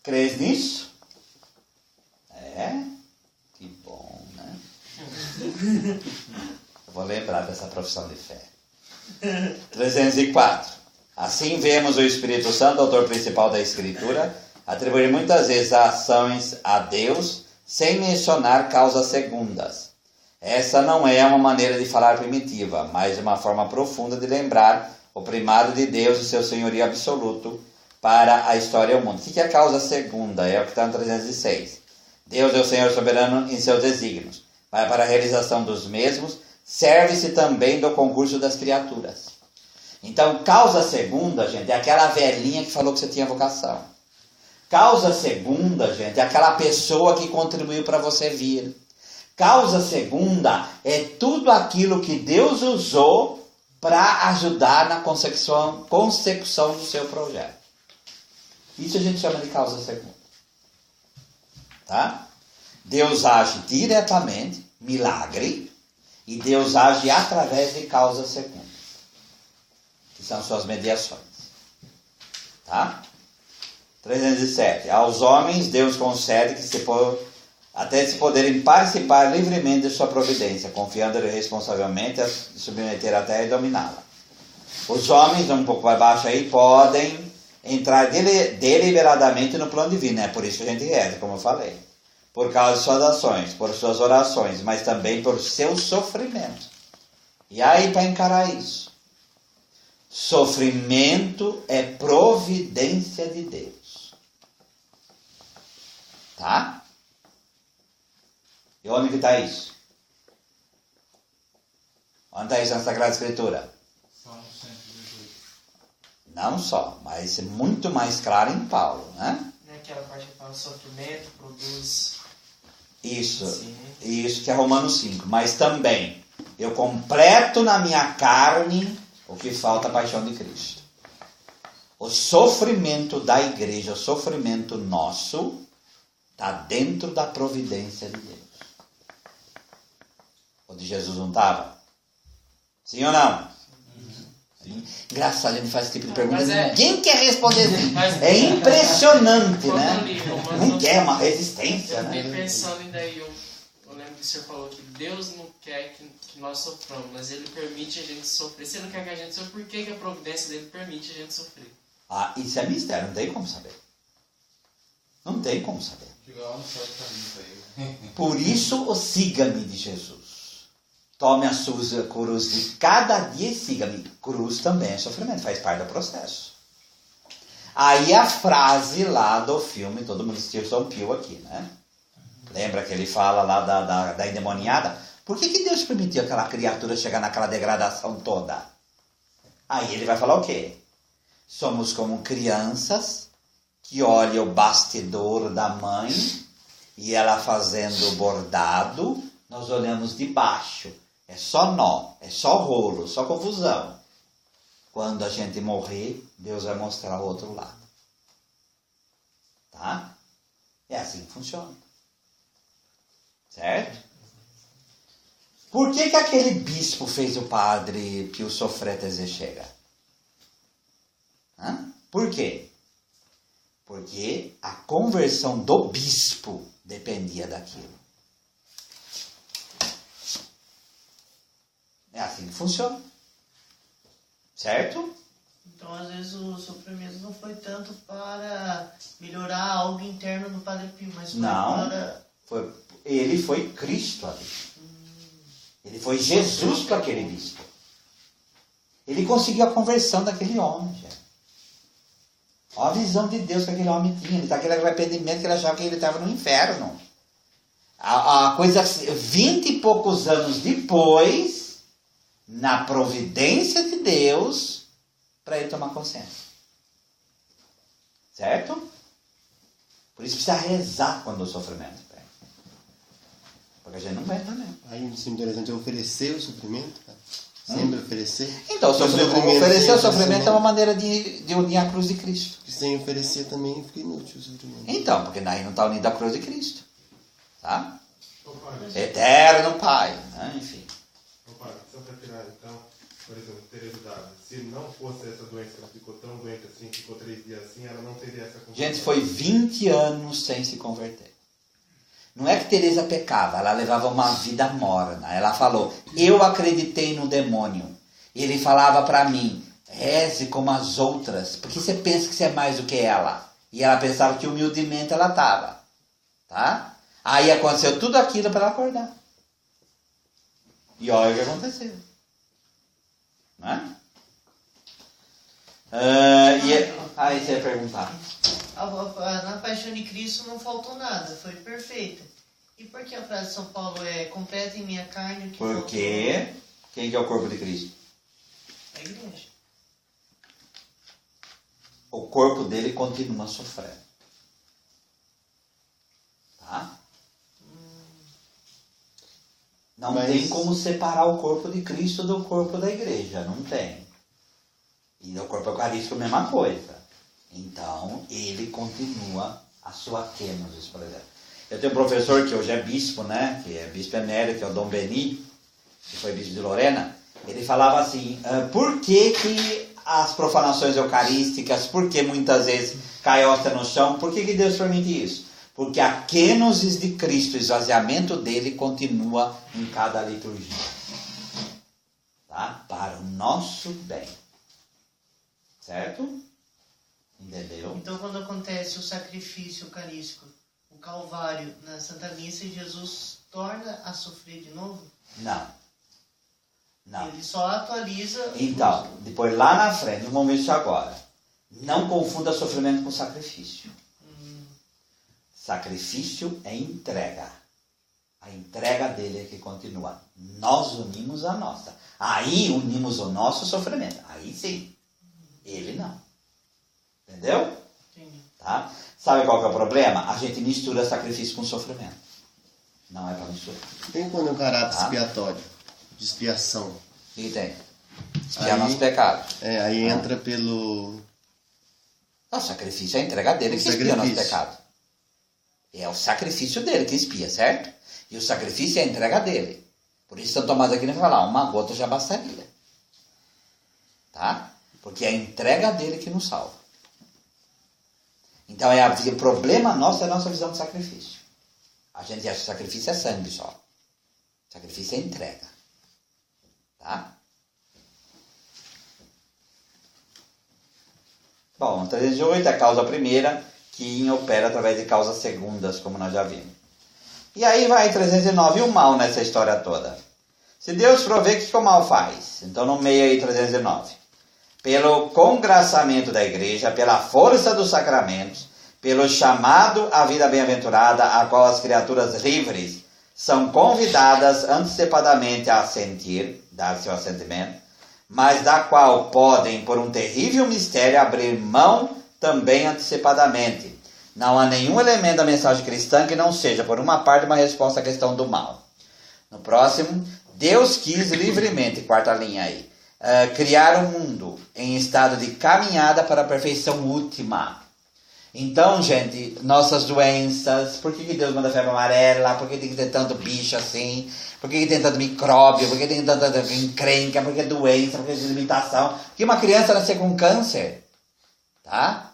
Crês nisso? É? Que bom, né? Eu vou lembrar dessa profissão de fé. 304. Assim vemos o Espírito Santo, autor principal da Escritura, atribuir muitas vezes ações a Deus, sem mencionar causas segundas. Essa não é uma maneira de falar primitiva, mas uma forma profunda de lembrar o primado de Deus e seu senhorio absoluto para a história e o mundo. O que é a causa segunda? É o que está no 306. Deus é o Senhor soberano em seus desígnios. Para a realização dos mesmos, serve-se também do concurso das criaturas. Então, causa segunda, gente, é aquela velhinha que falou que você tinha vocação. Causa segunda, gente, é aquela pessoa que contribuiu para você vir. Causa segunda é tudo aquilo que Deus usou para ajudar na consecução do seu projeto. Isso a gente chama de causa segunda. Tá? Deus age diretamente, milagre, e Deus age através de causa segunda, que são suas mediações. Tá? 307. Aos homens Deus concede que até se poderem participar livremente de sua providência, confiando-lhe responsavelmente a submeter a terra e dominá-la. Os homens, um pouco mais baixo aí, podem entrar deliberadamente no plano divino. É por isso que a gente reza, como eu falei. Por causa de suas ações, por suas orações, mas também por seu sofrimento. E aí, para encarar isso? Sofrimento é providência de Deus. Tá? E onde que está isso? Onde está isso na Sagrada Escritura? Salmo 118. Não só, mas é muito mais claro em Paulo, né? Naquela parte que fala sofrimento, produz... Isso, Sim. isso que é Romanos 5. Mas também, eu completo na minha carne o que falta a paixão de Cristo. O sofrimento da igreja, o sofrimento nosso, está dentro da providência de Deus. O de Jesus não estava? Sim ou não? Sim. Engraçado, a gente faz esse tipo de pergunta e ninguém quer responder assim. É impressionante, né? Não quer uma resistência, Eu né? fiquei pensando ainda aí, eu lembro que o senhor falou que Deus não quer que nós soframos, mas Ele permite a gente sofrer. Se Ele não quer que a gente sofra, por que a providência dele permite a gente sofrer? Ah, isso é mistério, não tem como saber. Não tem como saber. Chega lá no céu de caminho aí. Por isso, o siga-me de Jesus. Tome a sua cruz de cada dia e siga-me. Cruz também é sofrimento, faz parte do processo. Aí a frase lá do filme, todo mundo assistiu São Pio aqui, né? Lembra que ele fala lá da endemoniada? Por que Deus permitiu aquela criatura chegar naquela degradação toda? Aí ele vai falar o quê? Somos como crianças que olham o bastidor da mãe e ela fazendo o bordado, nós olhamos de baixo. É só nó, é só rolo, só confusão. Quando a gente morrer, Deus vai mostrar o outro lado. Tá? É assim que funciona. Certo? Por que aquele bispo fez o padre Pio sofrer até dizer chega? Por quê? Porque a conversão do bispo dependia daquilo. É assim que funciona. Certo? Então, às vezes, o sofrimento não foi tanto para melhorar algo interno do Padre Pio, mas foi para... Ele foi Cristo ali. Ele foi Jesus para aquele bispo. Ele conseguiu a conversão daquele homem, gente. Olha a visão de Deus que aquele homem tinha. Ele está aquele arrependimento que ele achava que ele estava no inferno. A coisa, 20 e poucos anos depois, na providência de Deus, para ele tomar consciência. Certo? Por isso precisa rezar quando o sofrimento vem. Porque a gente não vai também. Aí isso é interessante, é oferecer o sofrimento, cara. Sempre oferecer. Então, oferecer o sofrimento é uma maneira de unir a cruz de Cristo. Porque sem oferecer também fica inútil o sofrimento. Então, porque daí não está unido à cruz de Cristo. Tá? Ô, padre, Eterno Pai. Né? Enfim. padre, só para tirar, então, por exemplo, Teresa d'Ávila, se não fosse essa doença, ela ficou tão doente assim, ficou 3 dias assim, ela não teria essa condição. Gente, foi 20 anos sem se converter. Não é que Teresa pecava, ela levava uma vida morna. Ela falou, eu acreditei no demônio. Ele falava para mim, reze como as outras, porque você pensa que você é mais do que ela. E ela pensava que humildemente ela estava. Tá? Aí aconteceu tudo aquilo para ela acordar. E olha o que aconteceu. Não é? Aí você ia perguntar. Na Paixão de Cristo não faltou nada, foi perfeita. E por que a frase de São Paulo é completa em minha carne o que Porque quem que é o corpo de Cristo? faltou? A igreja. O corpo dele continua sofrendo. Tá? Não tem como separar o corpo de Cristo do corpo da igreja. Não tem. E o corpo eucarístico é a mesma coisa. Então, ele continua a sua quênosis, por exemplo. Eu tenho um professor que hoje é bispo, né? Que é bispo emérito, que é o Dom Beni, que foi bispo de Lorena. Ele falava assim, por que as profanações eucarísticas, por que muitas vezes cai hóstia no chão, por que Deus permite isso? Porque a quênosis de Cristo, o esvaziamento dele, continua em cada liturgia. Tá? Para o nosso bem. Certo? Entendeu? Então, quando acontece o sacrifício eucarístico, o Calvário na Santa Missa, Jesus torna a sofrer de novo? Não. Não. Ele só atualiza... Então, depois lá na frente, vamos ver isso agora. Não confunda sofrimento com sacrifício. Sacrifício é entrega. A entrega dele é que continua. Nós unimos a nossa. Aí unimos o nosso sofrimento. Aí sim. Ele não. Entendeu? Entendi. Tá? Sabe qual que é o problema? A gente mistura sacrifício com sofrimento. Não é para misturar. Tem quando é um caráter Tá. expiatório, de expiação. O que tem? Expiar nossos pecados. Aí entra pelo... O sacrifício é a entrega dele O que expia nosso sacrifício. pecado. É o sacrifício dele que expia, certo? E o sacrifício é a entrega dele. Por isso São Tomás Aquino vai falar, uma gota já bastaria. Tá? Porque é a entrega dele que nos salva. Então o problema nosso é a nossa visão de sacrifício. A gente acha que sacrifício é sangue só. Sacrifício é entrega. Tá? Bom, 308 é a causa primeira, que opera através de causas segundas, como nós já vimos. E aí vai 309, e o mal nessa história toda? Se Deus provê, o que o mal faz? Então no meio aí 309. Pelo congraçamento da igreja, pela força dos sacramentos, pelo chamado à vida bem-aventurada, a qual as criaturas livres são convidadas antecipadamente a assentir, dar seu assentimento, mas da qual podem, por um terrível mistério, abrir mão também antecipadamente. Não há nenhum elemento da mensagem cristã que não seja, por uma parte, uma resposta à questão do mal. No próximo, Deus quis livremente, quarta linha aí, criar o mundo em estado de caminhada para a perfeição última. Então, gente, nossas doenças, por que Deus manda febre amarela? Por que tem que ter tanto bicho assim? Por que tem tanto micróbio? Por que tem tanta encrenca? Por que doença? Por que limitação? Por que uma criança nascer com câncer? Tá?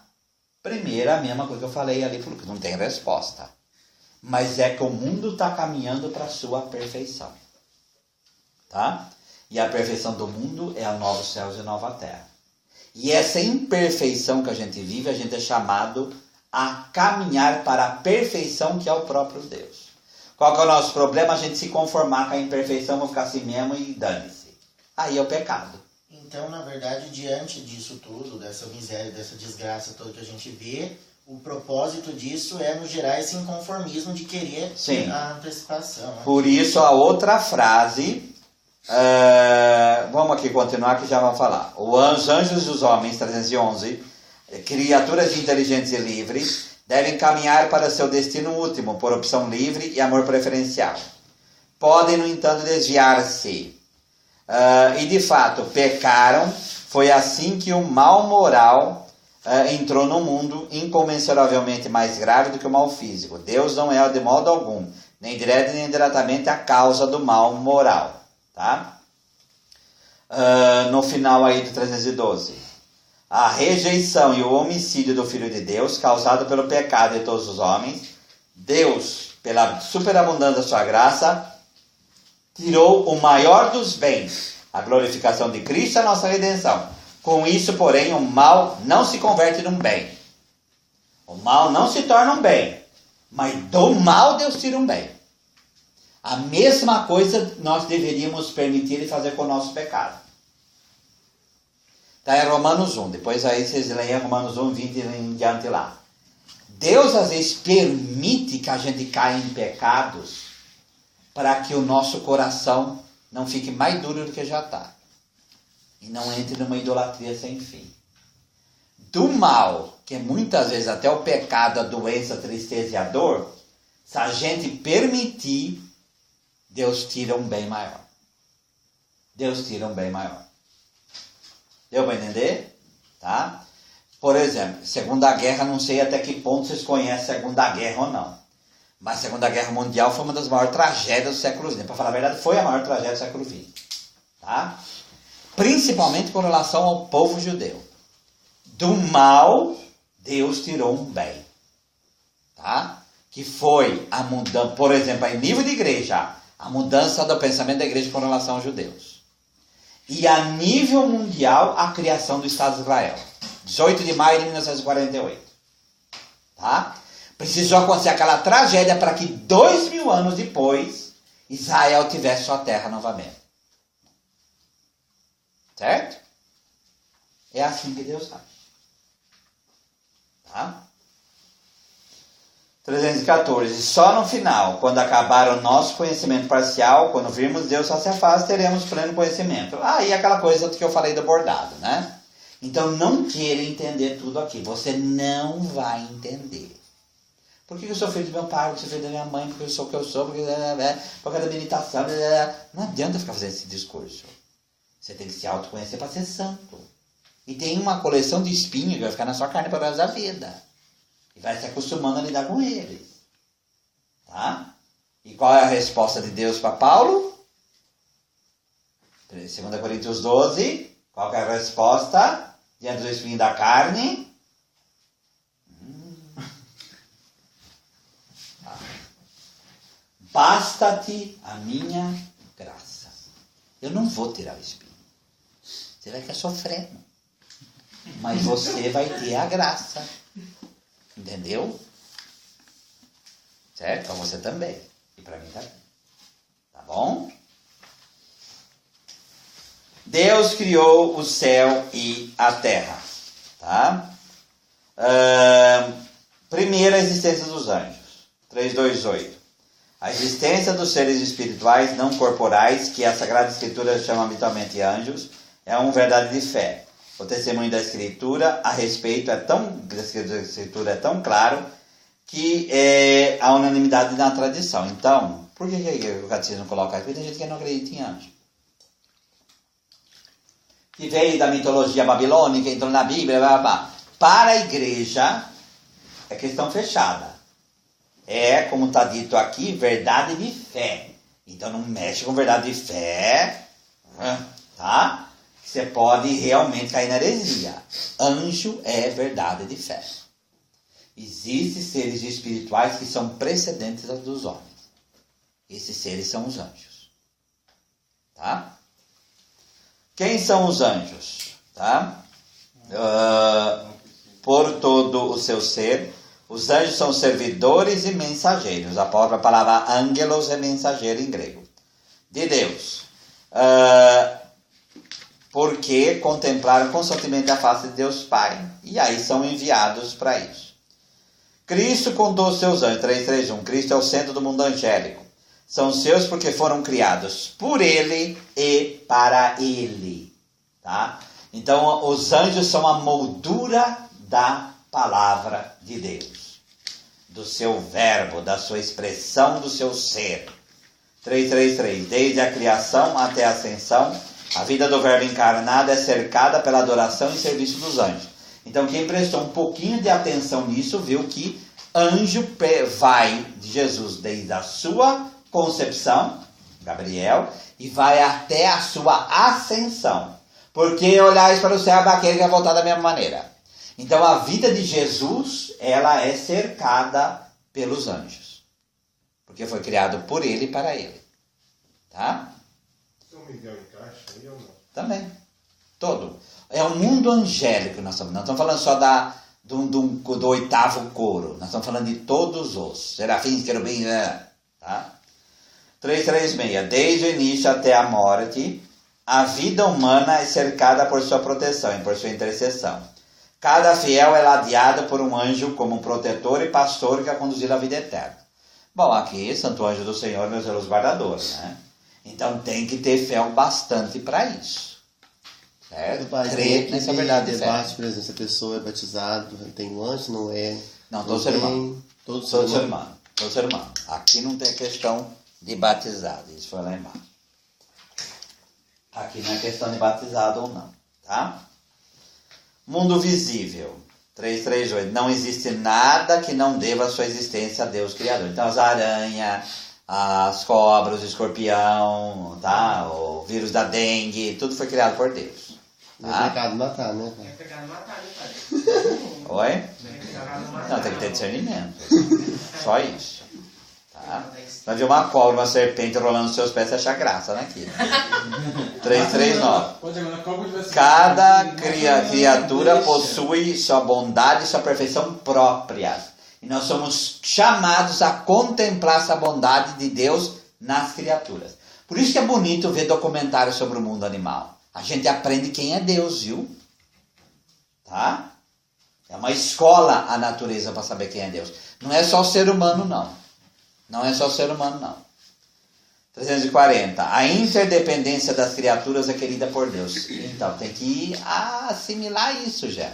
Primeiro, a mesma coisa que eu falei ali, porque não tem resposta. Mas é que o mundo está caminhando para a sua perfeição. Tá? E a perfeição do mundo é a novos céus e a nova terra. E essa imperfeição que a gente vive, a gente é chamado a caminhar para a perfeição que é o próprio Deus. Qual que é o nosso problema? A gente se conformar com a imperfeição, vou ficar assim mesmo e dane-se. Aí é o pecado. Então, na verdade, diante disso tudo, dessa miséria, dessa desgraça toda que a gente vê, o propósito disso é nos gerar esse inconformismo de querer Sim. a antecipação. Né? Por isso, a outra frase, vamos aqui continuar que já vamos falar. Os anjos e os homens, 311, criaturas inteligentes e livres, devem caminhar para seu destino último, por opção livre e amor preferencial. Podem, no entanto, desviar-se. E de fato pecaram. Foi assim que o mal moral entrou no mundo, incomensuravelmente mais grave do que o mal físico. Deus não é de modo algum, nem direto nem indiretamente, a causa do mal moral, tá? No final aí do 312, a rejeição e o homicídio do Filho de Deus, causado pelo pecado de todos os homens, Deus, pela superabundância da sua graça, tirou o maior dos bens, a glorificação de Cristo e a nossa redenção. Com isso, porém, o mal não se converte num bem. O mal não se torna um bem. Mas do mal Deus tira um bem. A mesma coisa nós deveríamos permitir e fazer com o nosso pecado. Está em Romanos 1. Depois aí vocês leem Romanos 1, 20 em diante lá. Deus às vezes permite que a gente caia em pecados para que o nosso coração não fique mais duro do que já está. E não entre numa idolatria sem fim. Do mal, que muitas vezes até o pecado, a doença, a tristeza e a dor, se a gente permitir, Deus tira um bem maior. Deus tira um bem maior. Deu para entender? Tá? Por exemplo, Segunda Guerra, não sei até que ponto vocês conhecem a Segunda Guerra ou não. Mas a Segunda Guerra Mundial foi uma das maiores tragédias do século XX. Para falar a verdade, foi a maior tragédia do século XX. Tá? Principalmente com relação ao povo judeu. Do mal, Deus tirou um bem. Tá? Que foi a mudança, por exemplo, em nível de igreja, a mudança do pensamento da igreja com relação aos judeus. E a nível mundial, a criação do Estado de Israel. 18 de maio de 1948. Tá? Precisou acontecer aquela tragédia para que 2000 anos depois Israel tivesse sua terra novamente. Certo? É assim que Deus faz. Tá? 314. Só no final, quando acabar o nosso conhecimento parcial, quando virmos Deus face a face, teremos pleno conhecimento. E aquela coisa que eu falei do bordado, né? Então não queira entender tudo aqui. Você não vai entender. Por que eu sou filho do meu pai, porque eu sou filho da minha mãe, porque eu sou o que eu sou, porque por causa da meditação. Não adianta ficar fazendo esse discurso. Você tem que se autoconhecer para ser santo. E tem uma coleção de espinhos que vai ficar na sua carne para o resto da vida. E vai se acostumando a lidar com eles. Tá? E qual é a resposta de Deus para Paulo? 2 Coríntios 12. Qual é a resposta? Diante do espinho da carne. Basta-te a minha graça. Eu não vou tirar o espinho. Você vai ficar sofrendo. Mas você vai ter a graça. Entendeu? Certo? Para você também. E para mim também. Tá bom? Deus criou o céu e a terra. Tá? Primeira existência dos anjos. 3:2:8. A existência dos seres espirituais não corporais, que a Sagrada Escritura chama habitualmente anjos, é uma verdade de fé. O testemunho da Escritura a respeito da Escritura é tão claro que é a unanimidade na tradição. Então, por que o catecismo coloca aqui? Tem gente que não acredita em anjo. Que veio da mitologia babilônica, entrou na Bíblia, blá, blá, blá. Para a igreja, é questão fechada. É, como está dito aqui, verdade de fé. Então não mexe com verdade de fé, tá? Você pode realmente cair na heresia. Anjo é verdade de fé. Existem seres espirituais que são precedentes aos dos homens. Esses seres são os anjos. Tá? Quem são os anjos? Tá? Por todo o seu ser, os anjos são servidores e mensageiros. A palavra angelos é mensageiro em grego. De Deus. Porque contemplaram constantemente a face de Deus Pai. E aí são enviados para isso. Cristo contou os seus anjos. 3:3:1. Cristo é o centro do mundo angélico. São seus porque foram criados por Ele e para Ele. Tá? Então, os anjos são a moldura da palavra de Deus. Do seu verbo, da sua expressão, do seu ser. 3:3:3. Desde a criação até a ascensão, a vida do verbo encarnado é cercada pela adoração e serviço dos anjos. Então, quem prestou um pouquinho de atenção nisso, viu que anjo vai de Jesus desde a sua concepção, Gabriel, e vai até a sua ascensão. Porque olhais para o céu, aquele que vai voltar da mesma maneira. Então, a vida de Jesus, ela é cercada pelos anjos. Porque foi criado por Ele e para Ele. Tá? São Miguel encaixa aí ou não? Também. Todo. É um mundo angélico. Nós estamos falando só do oitavo coro. Nós estamos falando de todos os serafins, querubins, tá? 3:3:6. Desde o início até a morte, a vida humana é cercada por sua proteção e por sua intercessão. Cada fiel é ladeado por um anjo como um protetor e pastor que a conduzir à vida eterna. Bom, aqui, Santo Anjo do Senhor, meus zelos guardadores, né? Então tem que ter fé o bastante para isso. Certo? Crer nessa verdade de debate, fé. por exemplo, se a pessoa é batizada, tem um anjo, não é? Não, todo ser humano. Todo Todo ser humano. Todo ser humano. Aqui não tem questão de batizado. Isso foi lá embaixo. Aqui não é questão de batizado ou não. Tá? Mundo visível. 3:3:8. Não existe nada que não deva a sua existência a Deus Criador. Então as aranhas, as cobras, o escorpião, tá? O vírus da dengue, tudo foi criado por Deus. Não é pecado matar, né? É pecado matar, né, padre? Oi? É pecado matar. Não, tem que ter discernimento. Só isso. Tá? Vai ver uma cobra, uma serpente rolando nos seus pés, você acha graça, né, Kira? 3:3:9. Pode agora, como tivesse- Cada criatura possui sua bondade e sua perfeição próprias. E nós somos chamados a contemplar essa bondade de Deus nas criaturas. Por isso que é bonito ver documentários sobre o mundo animal. A gente aprende quem é Deus, viu? Tá? É uma escola a natureza para saber quem é Deus. Não é só o ser humano, não. Não é só o ser humano, não. 340. A interdependência das criaturas é querida por Deus. Então, tem que assimilar isso, já.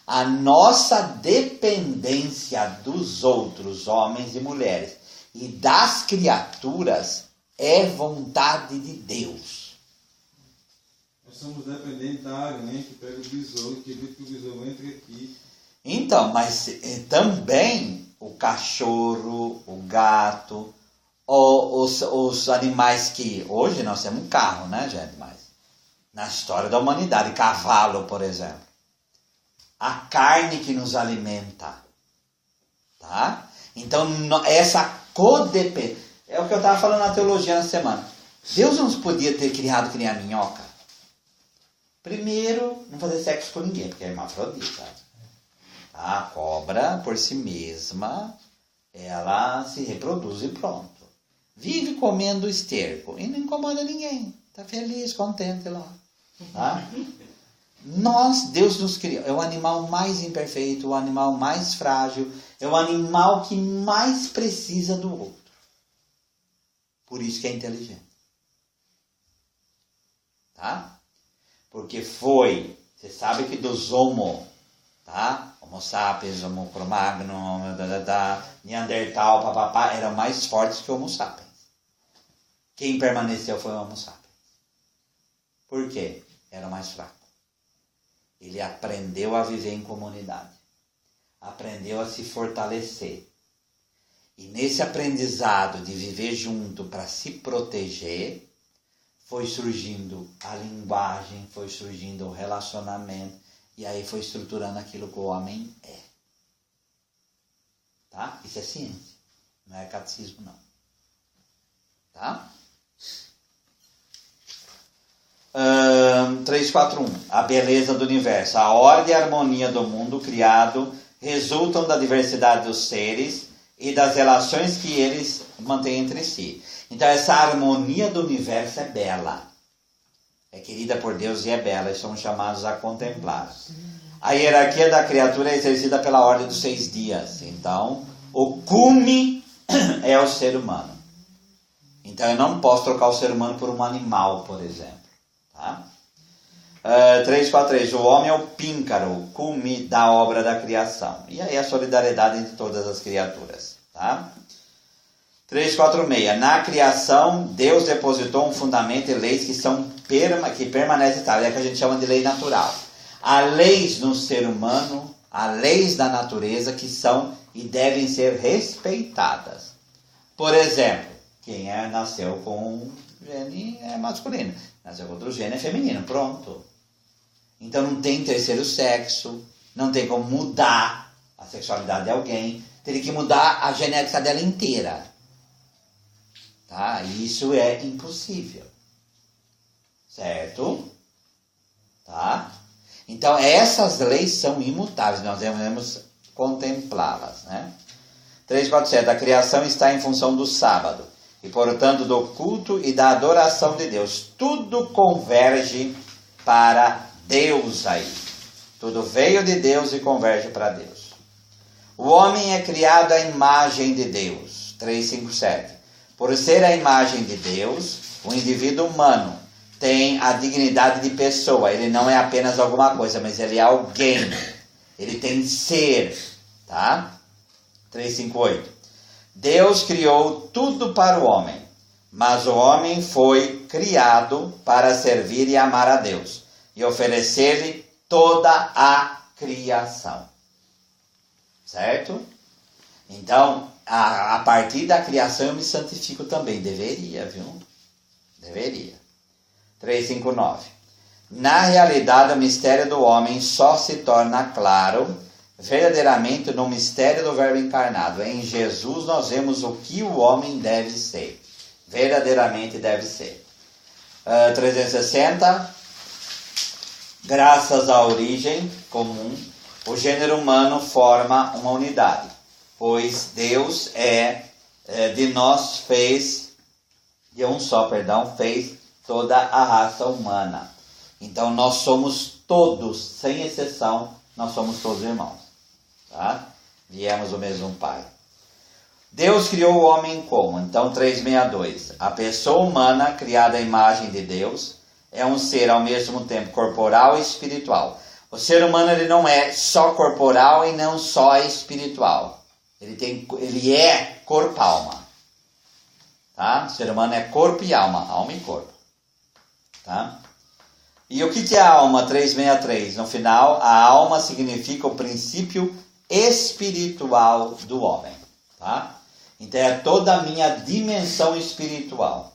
A nossa dependência dos outros, homens e mulheres, e das criaturas, é vontade de Deus. Nós somos dependentes da aranha que pega o besouro, que evita que o besouro entre aqui. Então, mas também o cachorro, o gato, os animais que... Hoje nós temos um carro, né, gente? Mas na história da humanidade, cavalo, por exemplo. A carne que nos alimenta. Tá? Então, essa codependência... É o que eu estava falando na teologia na semana. Deus não podia ter criado que nem a minhoca. Primeiro, não fazer sexo com ninguém, porque é hermafrodita. A cobra, por si mesma, ela se reproduz e pronto. Vive comendo esterco e não incomoda ninguém. Está feliz, contente lá. Tá? Deus nos criou. É o animal mais imperfeito, o animal mais frágil, é o animal que mais precisa do outro. Por isso que é inteligente. Tá? Porque você sabe que dos homo, tá? Homo sapiens, Homo cro-magnon, Neandertal, papapá, eram mais fortes que o Homo sapiens. Quem permaneceu foi o Homo sapiens. Por quê? Era mais fraco. Ele aprendeu a viver em comunidade. Aprendeu a se fortalecer. E nesse aprendizado de viver junto para se proteger, foi surgindo a linguagem, foi surgindo o relacionamento, e aí foi estruturando aquilo que o homem é. Tá? Isso é ciência. Não é catecismo, não. Tá? 3.4.1. A beleza do universo. A ordem e a harmonia do mundo criado resultam da diversidade dos seres e das relações que eles mantêm entre si. Então essa harmonia do universo é bela. É querida por Deus e é bela. E somos chamados a contemplar. A hierarquia da criatura é exercida pela ordem dos 6 dias. Então, o cume é o ser humano. Então eu não posso trocar o ser humano por um animal, por exemplo. Tá? 3.4.3. O homem é o píncaro, o cume da obra da criação. E aí a solidariedade entre todas as criaturas. Tá? 3.4.6. Na criação, Deus depositou um fundamento e leis que permanecem estáveis. É que a gente chama de lei natural. Há leis no ser humano, há leis da natureza que são e devem ser respeitadas. Por exemplo, quem nasceu com um gene é masculino, nasceu com outro gene é feminino, pronto. Então não tem terceiro sexo, não tem como mudar a sexualidade de alguém, teria que mudar a genética dela inteira. Tá? E isso é impossível. Certo? Tá? Então essas leis são imutáveis, nós devemos contemplá-las. Né? 3.4.7. A criação está em função do sábado e, portanto, do culto e da adoração de Deus. Tudo converge para Deus aí. Tudo veio de Deus e converge para Deus. O homem é criado à imagem de Deus. 3.5.7. Por ser a imagem de Deus, o indivíduo humano tem a dignidade de pessoa. Ele não é apenas alguma coisa, mas ele é alguém. Ele tem ser. Tá? 3.5.8. Deus criou tudo para o homem, mas o homem foi criado para servir e amar a Deus e oferecer-lhe toda a criação. Certo? Então, a partir da criação eu me santifico também. Deveria, viu? Deveria. 3.5.9. Na realidade, o mistério do homem só se torna claro verdadeiramente no mistério do Verbo encarnado. Em Jesus nós vemos o que o homem deve ser. Verdadeiramente deve ser. 360. Graças à origem comum, o gênero humano forma uma unidade, pois Deus de um só, fez toda a raça humana. Então nós somos todos, sem exceção, nós somos todos irmãos. Tá? Viemos do mesmo Pai. Deus criou o homem como? Então 3.62. A pessoa humana, criada à imagem de Deus, é um ser ao mesmo tempo corporal e espiritual. O ser humano ele não é só corporal e não só espiritual. Ele é corpo-alma. Tá? O ser humano é corpo e alma. Alma e corpo. Tá? E o que é a alma? 3.63. No final, a alma significa o princípio espiritual do homem. Tá? Então é toda a minha dimensão espiritual.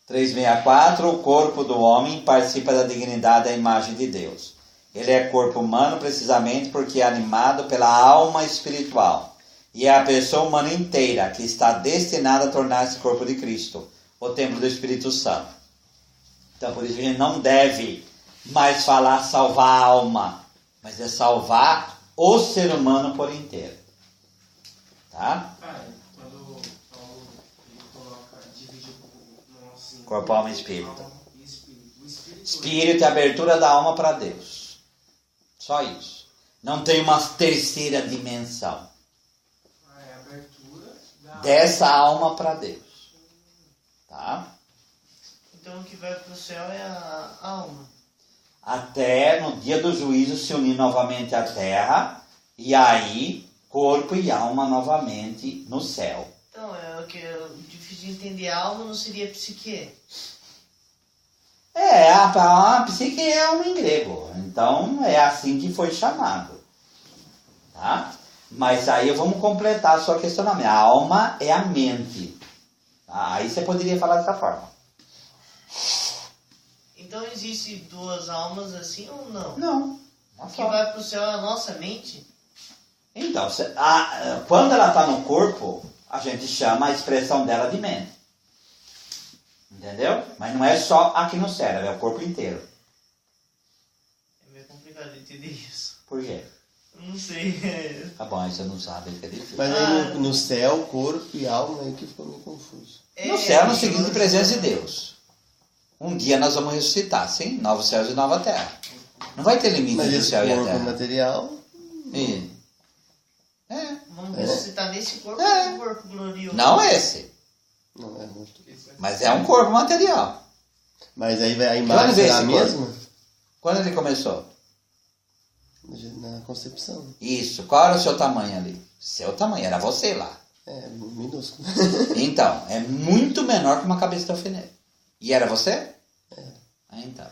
3.64. O corpo do homem participa da dignidade da imagem de Deus. Ele é corpo humano precisamente porque é animado pela alma espiritual. E é a pessoa humana inteira que está destinada a tornar-se corpo de Cristo, o templo do Espírito Santo. Então por isso a gente não deve mais falar salvar a alma, mas é salvar o ser humano por inteiro. Tá? Quando Paulo coloca, divide assim, corpo, alma e espírito. Alma e espírito. O Espírito é a abertura da alma para Deus. Só isso. Não tem uma terceira dimensão. É a abertura dessa alma para Deus. Tá? Então o que vai para o céu é a alma. Até no dia do juízo se unir novamente à terra. E aí, corpo e alma novamente no céu. Então, é o que é difícil de entender. A alma não seria psique? A psique é alma em grego. Então, é assim que foi chamado. Tá? Mas aí vamos completar a sua questionamento. A alma é a mente. Aí você poderia falar dessa forma. Então, existe duas almas assim ou não? Não. O que vai para o céu é a nossa mente? Então, quando ela está no corpo, a gente chama a expressão dela de mente. Entendeu? Mas não é só aqui no cérebro, é o corpo inteiro. É meio complicado de entender isso. Por quê? Eu não sei. Tá bom, aí você não sabe, fica difícil. Mas aí no céu, corpo e alma, aí que ficou meio confuso. No céu, no seguinte, presença de Deus. Um dia nós vamos ressuscitar, sim? Novos céus e nova terra. Não vai ter limite Mas entre o esse céu e a corpo terra. material, Vamos ressuscitar nesse corpo É. um corpo glorioso. Não esse, não é muito. mas é um corpo material. Mas aí a Quando imagem veio será a esse corpo? mesma? Quando ele começou? Na concepção. Isso, qual era o seu tamanho ali? Seu tamanho, era você lá. É, minúsculo. Então, é muito menor que uma cabeça de alfinete. E era você? Então.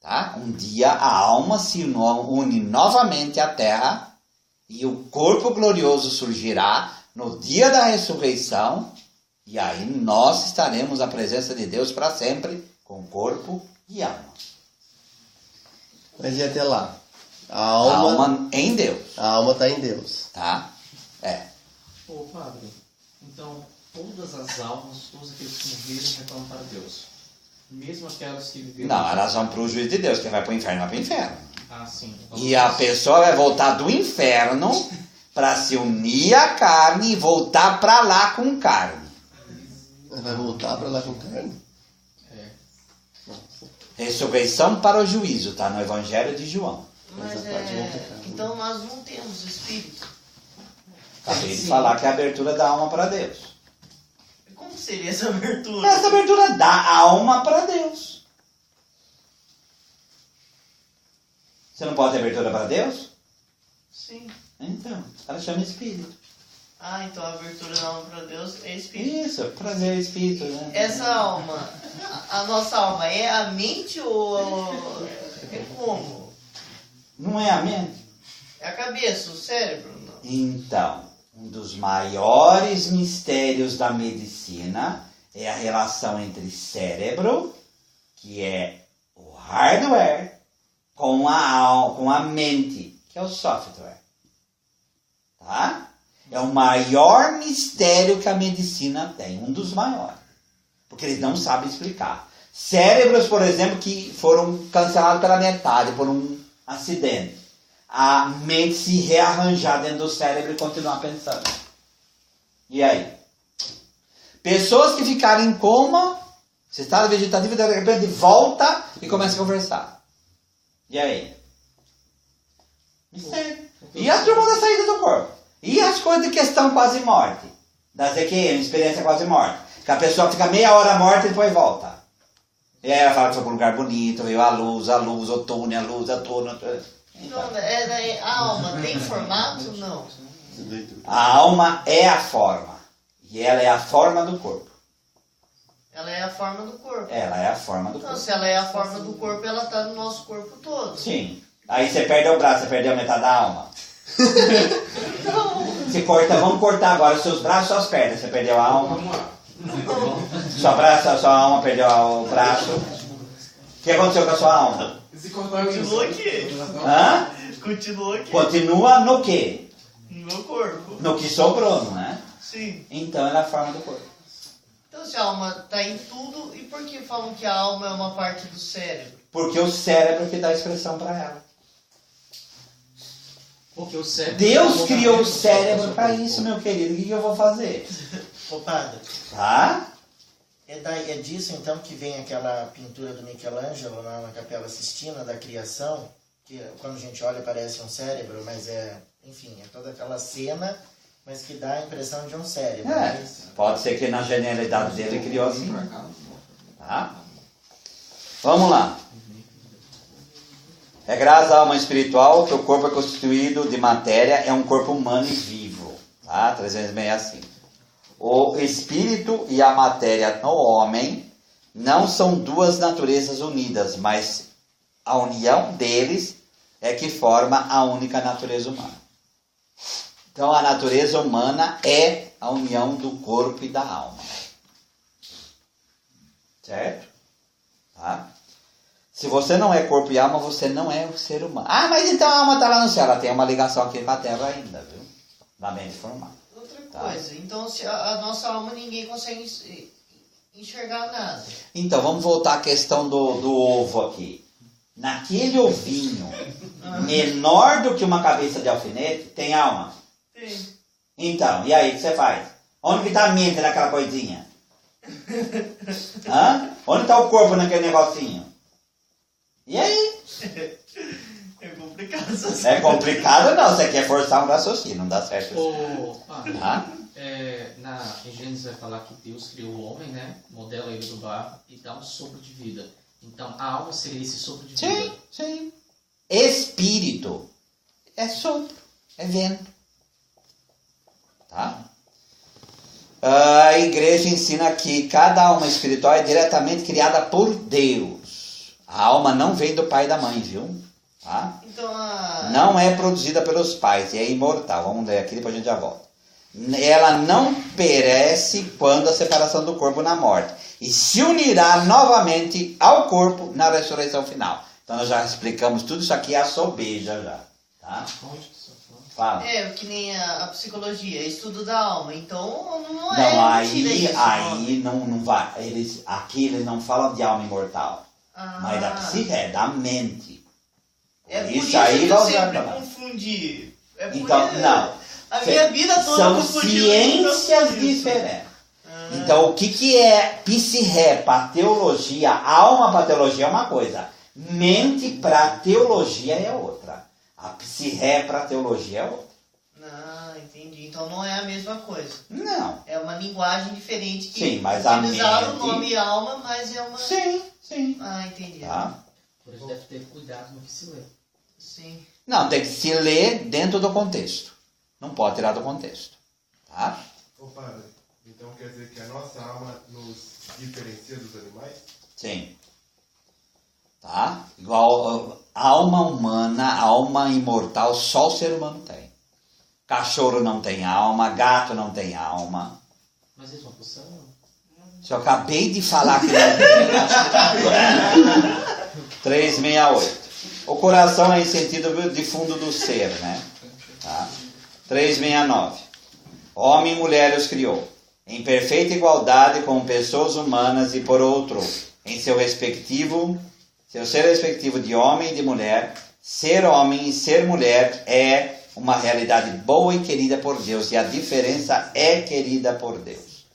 Tá? Um dia a alma se une novamente à terra e o corpo glorioso surgirá no dia da ressurreição e aí nós estaremos na presença de Deus para sempre com corpo e alma. Mas e até lá? A A alma alma em Deus, está em Deus. tá? É. Ô, padre, então todas as almas, todos aqueles que morreram retornam para Deus. Mesmo aquelas que viveram... Não, elas vão para o juízo de Deus. Quem vai para o inferno vai para o inferno. Ah, sim. E a pessoa vai voltar do inferno para se unir à carne e voltar para lá com carne. Ela vai voltar para lá com carne. Ressurreição para o juízo, tá? No Evangelho de João. Mas Essa parte não tem carne. então nós não temos espírito. Acabei de falar que é a abertura da alma para Deus. Como seria essa abertura? Essa abertura da alma para Deus. Você não pode ter abertura para Deus? Sim. Então, ela chama espírito. Ah, então a abertura da alma para Deus é espírito. Isso, prazer espírito, né? Essa alma, a nossa alma, é a mente ou é como? Não é a mente? É a cabeça, o cérebro? Não. Então, um dos maiores mistérios da medicina é a relação entre cérebro, que é o hardware, com a mente, que é o software. Tá? É o maior mistério que a medicina tem, um dos maiores. Porque eles não sabem explicar. Cérebros, por exemplo, que foram cancelados pela metade por um acidente. A mente se rearranjar dentro do cérebro e continuar pensando. E aí? Pessoas que ficaram em coma, você está vegetativo, de repente volta e começa a conversar. E aí? Mistério. E as turmas da saída do corpo? E as coisas de questão quase morte? Da ZQM, experiência quase morte. Que a pessoa fica meia hora morta e depois volta. E aí ela fala que foi para um lugar bonito, veio a luz, o túnel, a luz. Então, a alma tem formato? Não. A alma é a forma. E ela é a forma do corpo. Ela é a forma do corpo. Ela é a forma do Então, corpo. se ela é a forma do corpo, ela está no nosso corpo todo. Sim. Aí você perde o braço, você perdeu a metade da alma. Você corta, vamos cortar agora os seus braços e suas pernas. Você perdeu a alma. Sua alma perdeu o braço. O que aconteceu com a sua alma? Continua aqui. Hã? Continua aqui. Continua no quê? No meu corpo. No que sobrou, não é? Sim. Então ela é a forma do corpo. Então, se a alma está em tudo, e por que falam que a alma é uma parte do cérebro? Porque o cérebro que dá expressão para ela. Porque o cérebro... Deus criou o cérebro para isso, meu querido. O que eu vou fazer? Ô padre, Tá? é disso então que vem aquela pintura do Michelangelo lá na Capela Sistina, da criação, que quando a gente olha parece um cérebro, mas enfim, é toda aquela cena, mas que dá a impressão de um cérebro. É, Né? pode ser que na genialidade dele ele criou assim. Tá? Vamos lá. É graças à alma espiritual que o corpo é constituído de matéria, é um corpo humano e vivo. Tá? 365. O espírito e a matéria no homem não são duas naturezas unidas, mas a união deles é que forma a única natureza humana. Então a natureza humana é a união do corpo e da alma. Certo? Tá? Se você não é corpo e alma, você não é o ser humano. Ah, mas então a alma está lá no céu. Ela tem uma ligação aqui com a terra ainda, viu? Na mente formada. Outra coisa, então se a nossa alma ninguém consegue enxergar nada. Então, vamos voltar à questão do ovo aqui. Naquele ovinho, menor do que uma cabeça de alfinete, tem alma. Sim. Então, e aí, o que você faz? Onde que está a mente naquela coisinha? Hã? Onde está o corpo naquele negocinho? E aí? É complicado essas É complicado não, você quer forçar um raciocínio, não dá certo. Tá? Em Gênesis vai falar que Deus criou o homem, né? Modela ele do barro e dá um sopro de vida. Então a alma seria esse sopro de vida. Sim, sim. Espírito é sopro, é vento. Tá? A igreja ensina que cada alma espiritual é diretamente criada por Deus. A alma não vem do pai e da mãe, viu? Tá? Então, Não é produzida pelos pais e é imortal. Vamos ler aqui, depois a gente já volta. Ela não perece quando a separação do corpo na morte. E se unirá novamente ao corpo na ressurreição final. Então nós já explicamos tudo isso aqui, a sobeja já. Tá? Fala. que nem a psicologia, estudo da alma. Então não é Não, mentira isso. aí não vai. Aqui eles não falam de alma imortal. Mas da psique é da mente. É por Isso isso aí que eu nós sempre já- confundi. É por Então, isso- não. A minha vida toda São confundiu ciências isso. diferentes. Então, o que é psirré para teologia? Alma para teologia é uma coisa. Mente para teologia é outra. A psirré para teologia é outra. Entendi. Então não é a mesma coisa. Não. É uma linguagem diferente que Sim, mas a utilizaram mente- o nome alma, mas é uma... Sim. Entendi. Tá? Por isso deve ter cuidado no que se lê. Sim. Não, tem que se ler dentro do contexto. Não pode tirar do contexto. Tá? Ô padre, então quer dizer que a nossa alma nos diferencia dos animais? Sim. Tá? Igual a alma humana, a alma imortal, só o ser humano tem. Cachorro não tem alma, gato não tem alma. Mas eles vão pro céu, não. Se eu acabei de falar que não tem. 368. O coração é em sentido de fundo do ser, né? Tá? 369. Homem e mulher os criou, em perfeita igualdade como pessoas humanas, e por outro, em seu ser respectivo de homem e de mulher, ser homem e ser mulher é uma realidade boa e querida por Deus, e a diferença é querida por Deus.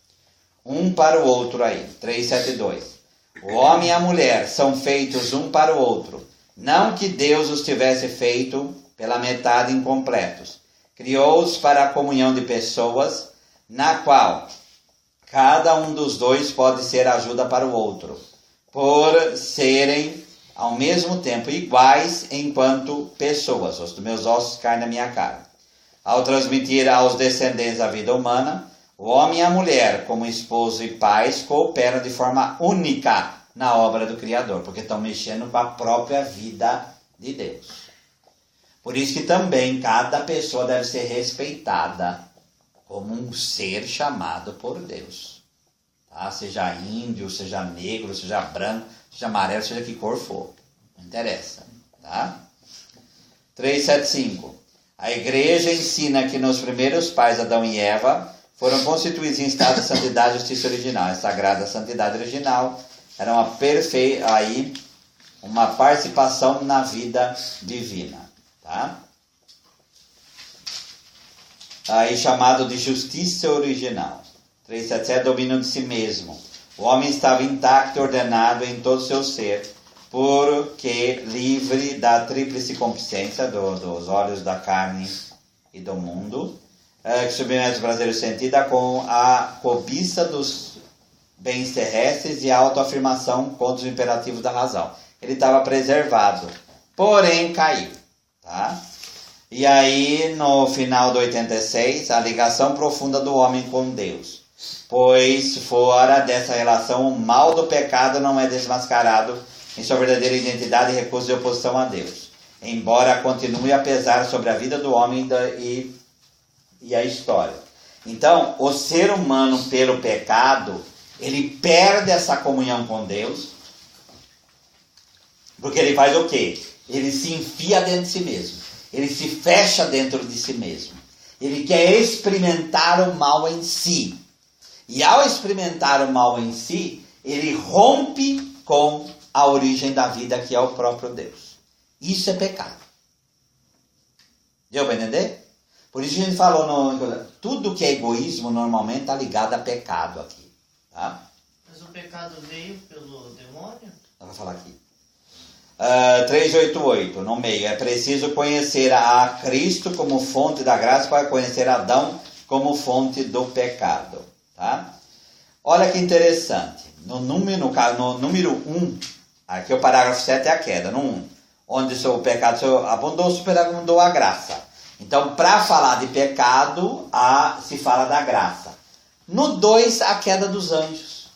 Um para o outro aí, 372. O homem e a mulher são feitos um para o outro, não que Deus os tivesse feito pela metade incompletos. Criou-os para a comunhão de pessoas, na qual cada um dos dois pode ser ajuda para o outro, por serem ao mesmo tempo iguais enquanto pessoas, os meus ossos, carne da minha carne. Ao transmitir aos descendentes a vida humana, o homem e a mulher, como esposo e pais, cooperam de forma única na obra do Criador, porque estão mexendo com a própria vida de Deus. Por isso que também cada pessoa deve ser respeitada como um ser chamado por Deus. Tá? Seja índio, seja negro, seja branco, seja amarelo, seja que cor for. Não interessa. Tá? 375. A igreja ensina que nos primeiros pais, Adão e Eva, foram constituídos em estado de santidade e justiça original. A sagrada santidade original era uma participação na vida divina. Tá? Aí chamado de justiça original. 377 é domínio de si mesmo. O homem estava intacto e ordenado em todo o seu ser, porque livre da tríplice concupiscência dos olhos, da carne e do mundo, que submete o prazer sentido com a cobiça dos bens terrestres e a autoafirmação contra os imperativos da razão. Ele estava preservado, porém caiu. Tá? E aí, no final do 86, a ligação profunda do homem com Deus. Pois fora dessa relação, o mal do pecado não é desmascarado em sua verdadeira identidade e recuso de oposição a Deus. Embora continue a pesar sobre a vida do homem e a história. Então, o ser humano, pelo pecado, ele perde essa comunhão com Deus. Porque ele faz o quê? Ele se enfia dentro de si mesmo. Ele se fecha dentro de si mesmo. Ele quer experimentar o mal em si. E ao experimentar o mal em si, ele rompe com a origem da vida, que é o próprio Deus. Isso é pecado. Deu para entender? Por isso a gente falou, tudo que é egoísmo normalmente está ligado a pecado aqui. Tá? Mas o pecado veio pelo demônio? Eu vou falar aqui. 388, no meio. É preciso conhecer a Cristo como fonte da graça para conhecer Adão como fonte do pecado. Tá? Olha que interessante. No número 1, aqui o parágrafo 7 é a queda. No 1, onde o pecado abundou, superabundou a graça. Então, para falar de pecado, se fala da graça. No 2, a queda dos anjos.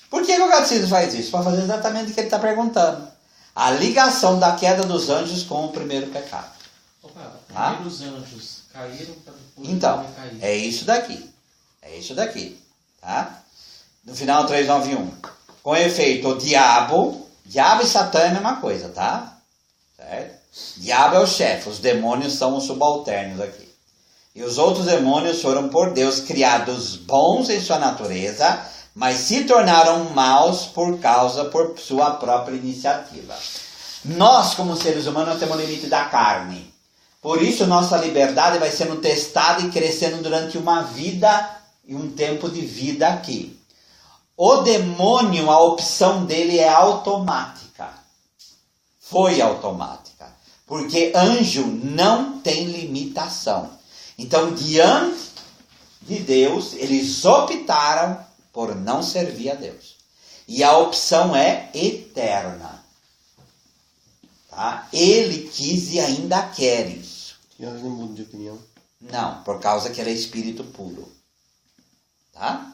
Por que o catecismo faz isso? Para fazer exatamente o que ele está perguntando. A ligação da queda dos anjos com o primeiro pecado. Primeiro os anjos caíram para depois então, cair. é isso daqui. É isso daqui. Tá? No final 391. Com efeito, o diabo e Satã é a mesma coisa, tá? Certo? Diabo é o chefe, os demônios são os subalternos aqui. E os outros demônios foram por Deus criados bons em sua natureza, mas se tornaram maus por sua própria iniciativa. Nós, como seres humanos, temos o limite da carne. Por isso, nossa liberdade vai sendo testada e crescendo durante uma vida e um tempo de vida aqui. O demônio, a opção dele é automática. Foi automática. Porque anjo não tem limitação. Então, diante de Deus, eles optaram por não servir a Deus. E a opção é eterna. Tá? Ele quis e ainda quer isso. E elas não mudam de opinião. Não, por causa que ele é espírito puro. Tá?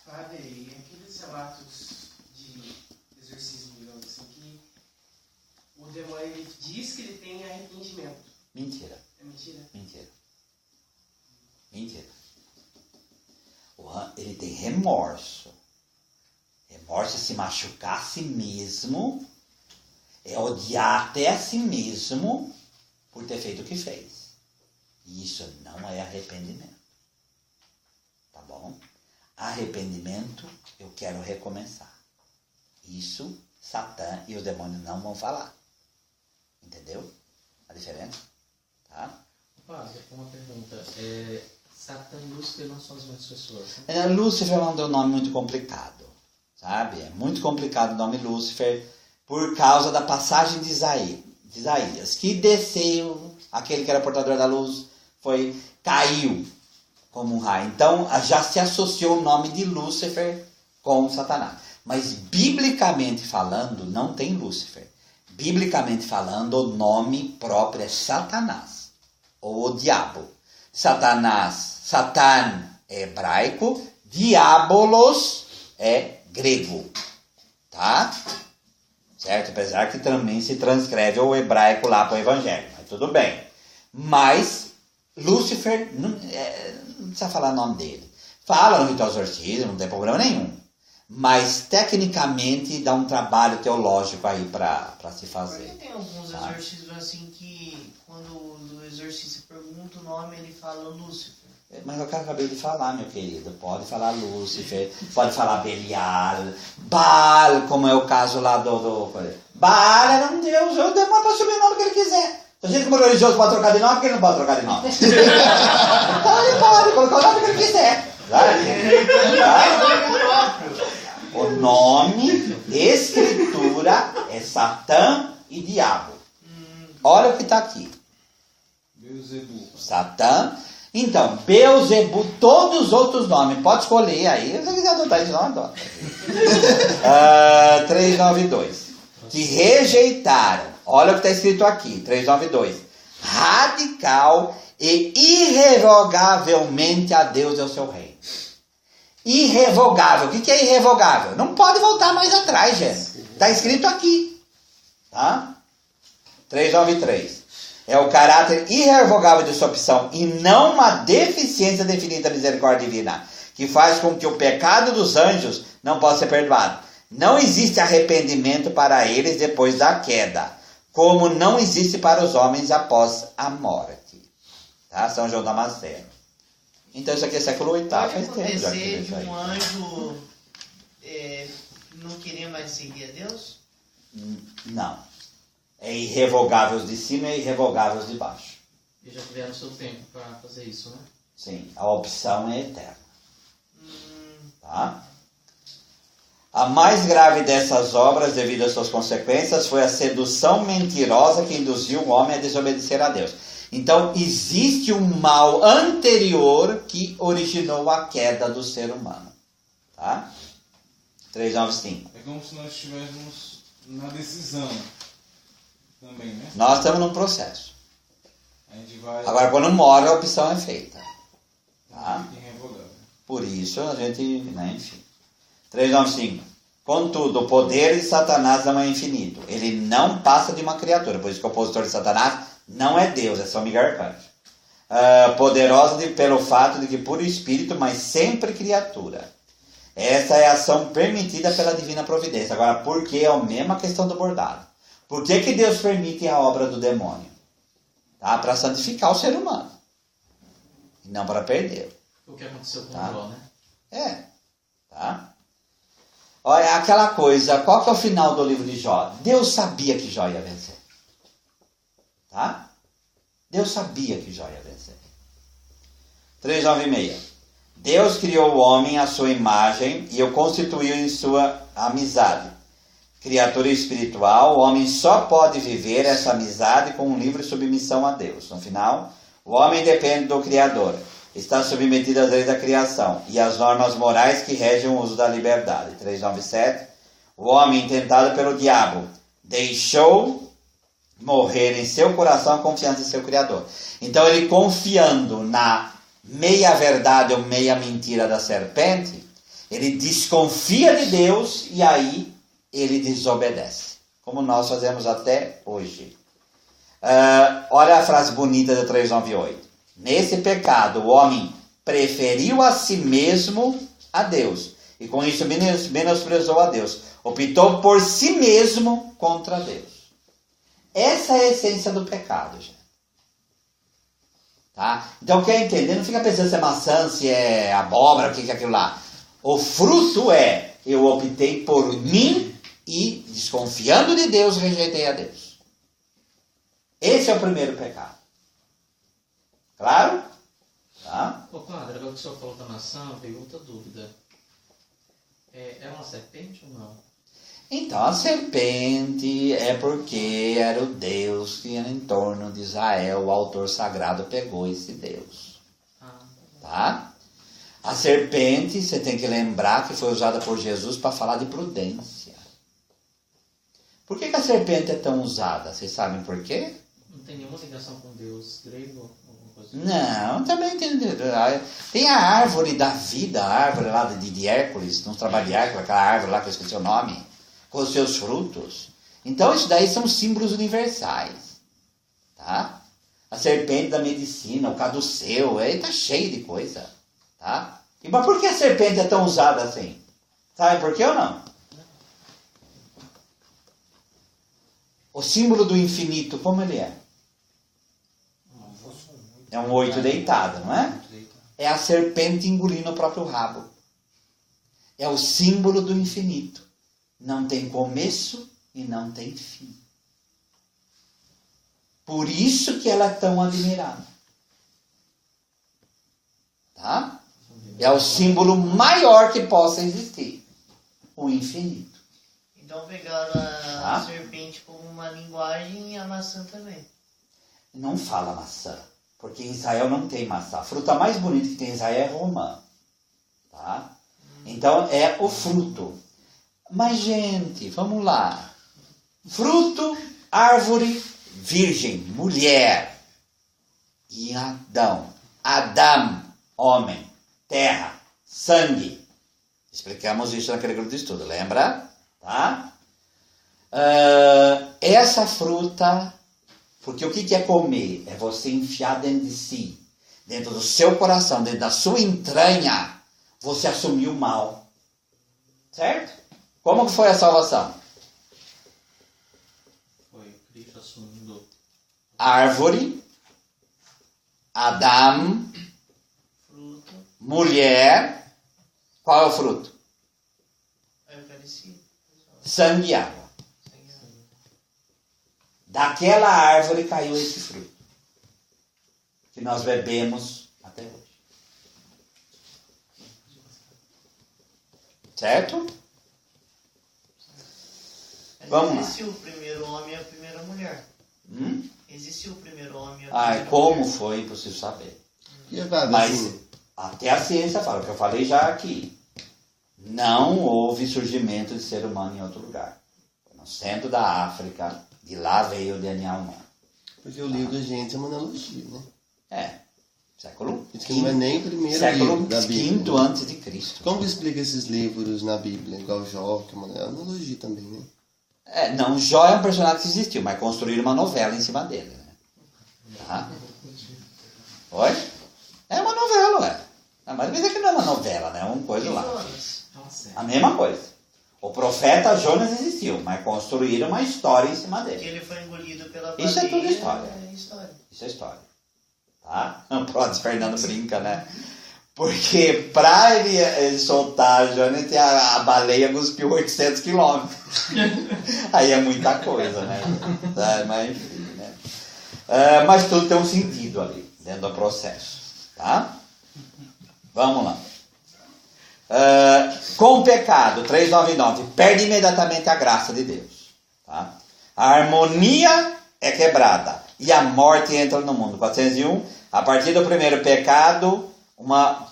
Padre, e aqueles relatos de exorcismo, digamos assim, que o demônio ele diz que ele tem arrependimento. Mentira. É mentira? Mentira. Mentira. Ele tem remorso. Remorso é se machucar a si mesmo. É odiar até a si mesmo por ter feito o que fez. E isso não é arrependimento. Tá bom? Arrependimento, eu quero recomeçar. Isso, Satã e os demônios não vão falar. Entendeu? A diferença? Tá? Padre, uma pergunta. Satã e Lúcifer não são as mesmas pessoas? Lúcifer é um nome muito complicado. Sabe? É muito complicado o nome Lúcifer por causa da passagem de Isaías, que desceu, aquele que era portador da luz, caiu como um raio. Então, já se associou o nome de Lúcifer com Satanás. Mas, biblicamente falando, não tem Lúcifer. Biblicamente falando, o nome próprio é Satanás, ou o diabo. Satanás, Satan é hebraico, diabolos é grego. Tá? Certo? Apesar que também se transcreve o hebraico lá para o evangelho. Mas tudo bem. Mas Lúcifer, não precisa falar o nome dele. Fala no ritual exorcismo, não tem problema nenhum. Mas tecnicamente dá um trabalho teológico aí para se fazer. Porque tem alguns exorcismos assim que quando o exorcista pergunta o nome, ele fala Lúcifer. Mas eu acabei de falar, meu querido. Pode falar Lúcifer, pode falar Belial, Baal, como é o caso lá do Baal era um deus, o demônio pode subir o nome que ele quiser. A gente como religioso pode trocar de nome, porque ele não pode trocar de nome. Então ele pode colocar o nome que ele quiser. O nome, escritura, é Satã e diabo. Olha o que está aqui. Beuzebu. Satã. Então, Beuzebu, todos os outros nomes. Pode escolher aí. Se você quiser adotar esse nome, adota. 392. Que rejeitaram. Olha o que está escrito aqui. 392. Radical e irrevogavelmente a Deus e ao seu reino. Irrevogável. O que é irrevogável? Não pode voltar mais atrás, gente. Está escrito aqui. Tá? 393. É o caráter irrevogável de sua opção e não uma deficiência definida da misericórdia divina, que faz com que o pecado dos anjos não possa ser perdoado. Não existe arrependimento para eles depois da queda, como não existe para os homens após a morte. Tá? São João Damasceno. Então isso aqui é século VIII, Pode faz tempo já que acontecer de isso aí. um anjo não querer mais seguir a Deus? Não. É irrevogável os de cima e irrevogável os de baixo. E já tiveram seu tempo para fazer isso, né? Sim, a opção é eterna. Tá? A mais grave dessas obras, devido às suas consequências, foi a sedução mentirosa que induziu o homem a desobedecer a Deus. Então, existe um mal anterior que originou a queda do ser humano. Tá? 395. É como se nós estivéssemos na decisão também, né? Nós estamos num processo. A gente vai... Agora, quando morre, a opção é feita. Tá? Irrevogável. Por isso, a gente... Né, enfim. 395. Contudo, o poder de Satanás não é infinito. Ele não passa de uma criatura. Por isso que o opositor de Satanás não é Deus, é São Miguel Arcanjo. Poderosa pelo fato de que puro espírito, mas sempre criatura. Essa é a ação permitida pela divina providência. Agora, por que é a mesma questão do bordado? Por que Deus permite a obra do demônio? Tá? Para santificar o ser humano. E não para perdê-lo. O que aconteceu com Tá. Jó, né? É. Tá? Olha, aquela coisa, qual que é o final do livro de Jó? Deus sabia que Jó ia vencer. Tá? Deus sabia que Jó ia vencer. 396. Deus criou o homem à sua imagem e o constituiu em sua amizade. Criatura espiritual, o homem só pode viver essa amizade com um livre submissão a Deus. No final, o homem depende do Criador. Está submetido às leis da criação e às normas morais que regem o uso da liberdade. 397. O homem, tentado pelo diabo, deixou morrer em seu coração a confiança em seu Criador. Então ele, confiando na meia verdade ou meia mentira da serpente, ele desconfia de Deus e aí ele desobedece. Como nós fazemos até hoje. Olha a frase bonita do 398. Nesse pecado, o homem preferiu a si mesmo a Deus. E com isso menosprezou a Deus. Optou por si mesmo contra Deus. Essa é a essência do pecado, gente. Tá? Então, quer entender? Não fica pensando se é maçã, se é abóbora, o que é aquilo lá. O fruto é, eu optei por mim e, desconfiando de Deus, rejeitei a Deus. Esse é o primeiro pecado. Claro? Tá? Ô padre, agora que o senhor falou da maçã, veio outra dúvida. É uma serpente ou não? Então a serpente é porque era o Deus que era em torno de Israel, o autor sagrado pegou esse Deus. Tá? A serpente, você tem que lembrar que foi usada por Jesus para falar de prudência. Por que a serpente é tão usada? Vocês sabem por quê? Não tem nenhuma ligação com Deus grego? Alguma coisa assim? Não, também tem a árvore da vida, a árvore lá de Hércules, no trabalho de Hércules, aquela árvore lá que eu esqueci o nome, com os seus frutos. Então isso daí são símbolos universais. Tá? A serpente da medicina, o caduceu, aí tá cheio de coisa. Tá? E mas por que a serpente é tão usada assim? Sabe por quê ou não? O símbolo do infinito, como ele é? É um 8 deitado, não é? É a serpente engolindo o próprio rabo. É o símbolo do infinito. Não tem começo e não tem fim. Por isso que ela é tão admirada. Tá? É o símbolo maior que possa existir. O infinito. Então pegaram a serpente como uma linguagem e a maçã também. Não fala maçã. Porque em Israel não tem maçã. A fruta mais bonita que tem em Israel é romã. Tá? Então é o fruto. Mas, gente, vamos lá. Fruto, árvore, virgem, mulher. E Adão. Adão, homem, terra, sangue. Explicamos isso naquele grupo de estudo, lembra? Tá? Essa fruta, porque o que é comer? É você enfiar dentro de si, dentro do seu coração, dentro da sua entranha, você assumir o mal. Certo? Como que foi a salvação? Foi Cristo assumindo. Árvore, Adão, Fruto, mulher, qual é o fruto? a Eucaristia. Sangue e água. Daquela árvore caiu esse fruto, que nós bebemos até hoje. Certo? Vamos lá. Existiu o primeiro homem e a primeira mulher. Existiu o primeiro homem e a primeira mulher. Como foi, impossível saber. E agora, Mas assim, até a ciência fala, o que eu falei já aqui. Não houve surgimento de ser humano em outro lugar. Foi no centro da África, de lá veio o DNA humano. porque o livro da gente é uma analogia, né? Século Diz que não é nem o primeiro século livro da Bíblia. V antes de Cristo. Como que explica esses livros na Bíblia? Igual Jó, que é uma analogia também, né? Não, Jó é um personagem que existiu, mas construíram uma novela em cima dele. Né? Tá? Oi? É uma novela, ué. Mas dizer que não é uma novela, né? É uma coisa lá. Jonas. A mesma coisa. O profeta Jonas existiu, mas construíram uma história em cima Que dele. ele foi engolido pela Isso é tudo história. É história. Isso é história. Tá? Pronto, o Fernando brinca, né? Porque pra ele soltar Jonas, a baleia cuspiu 800 quilômetros. Aí é muita coisa, né? Mas enfim, né? Mas tudo tem um sentido ali, dentro do processo. Tá? Vamos lá. Com o pecado, 399, perde imediatamente a graça de Deus. Tá? A harmonia é quebrada e a morte entra no mundo. 401, a partir do primeiro pecado, uma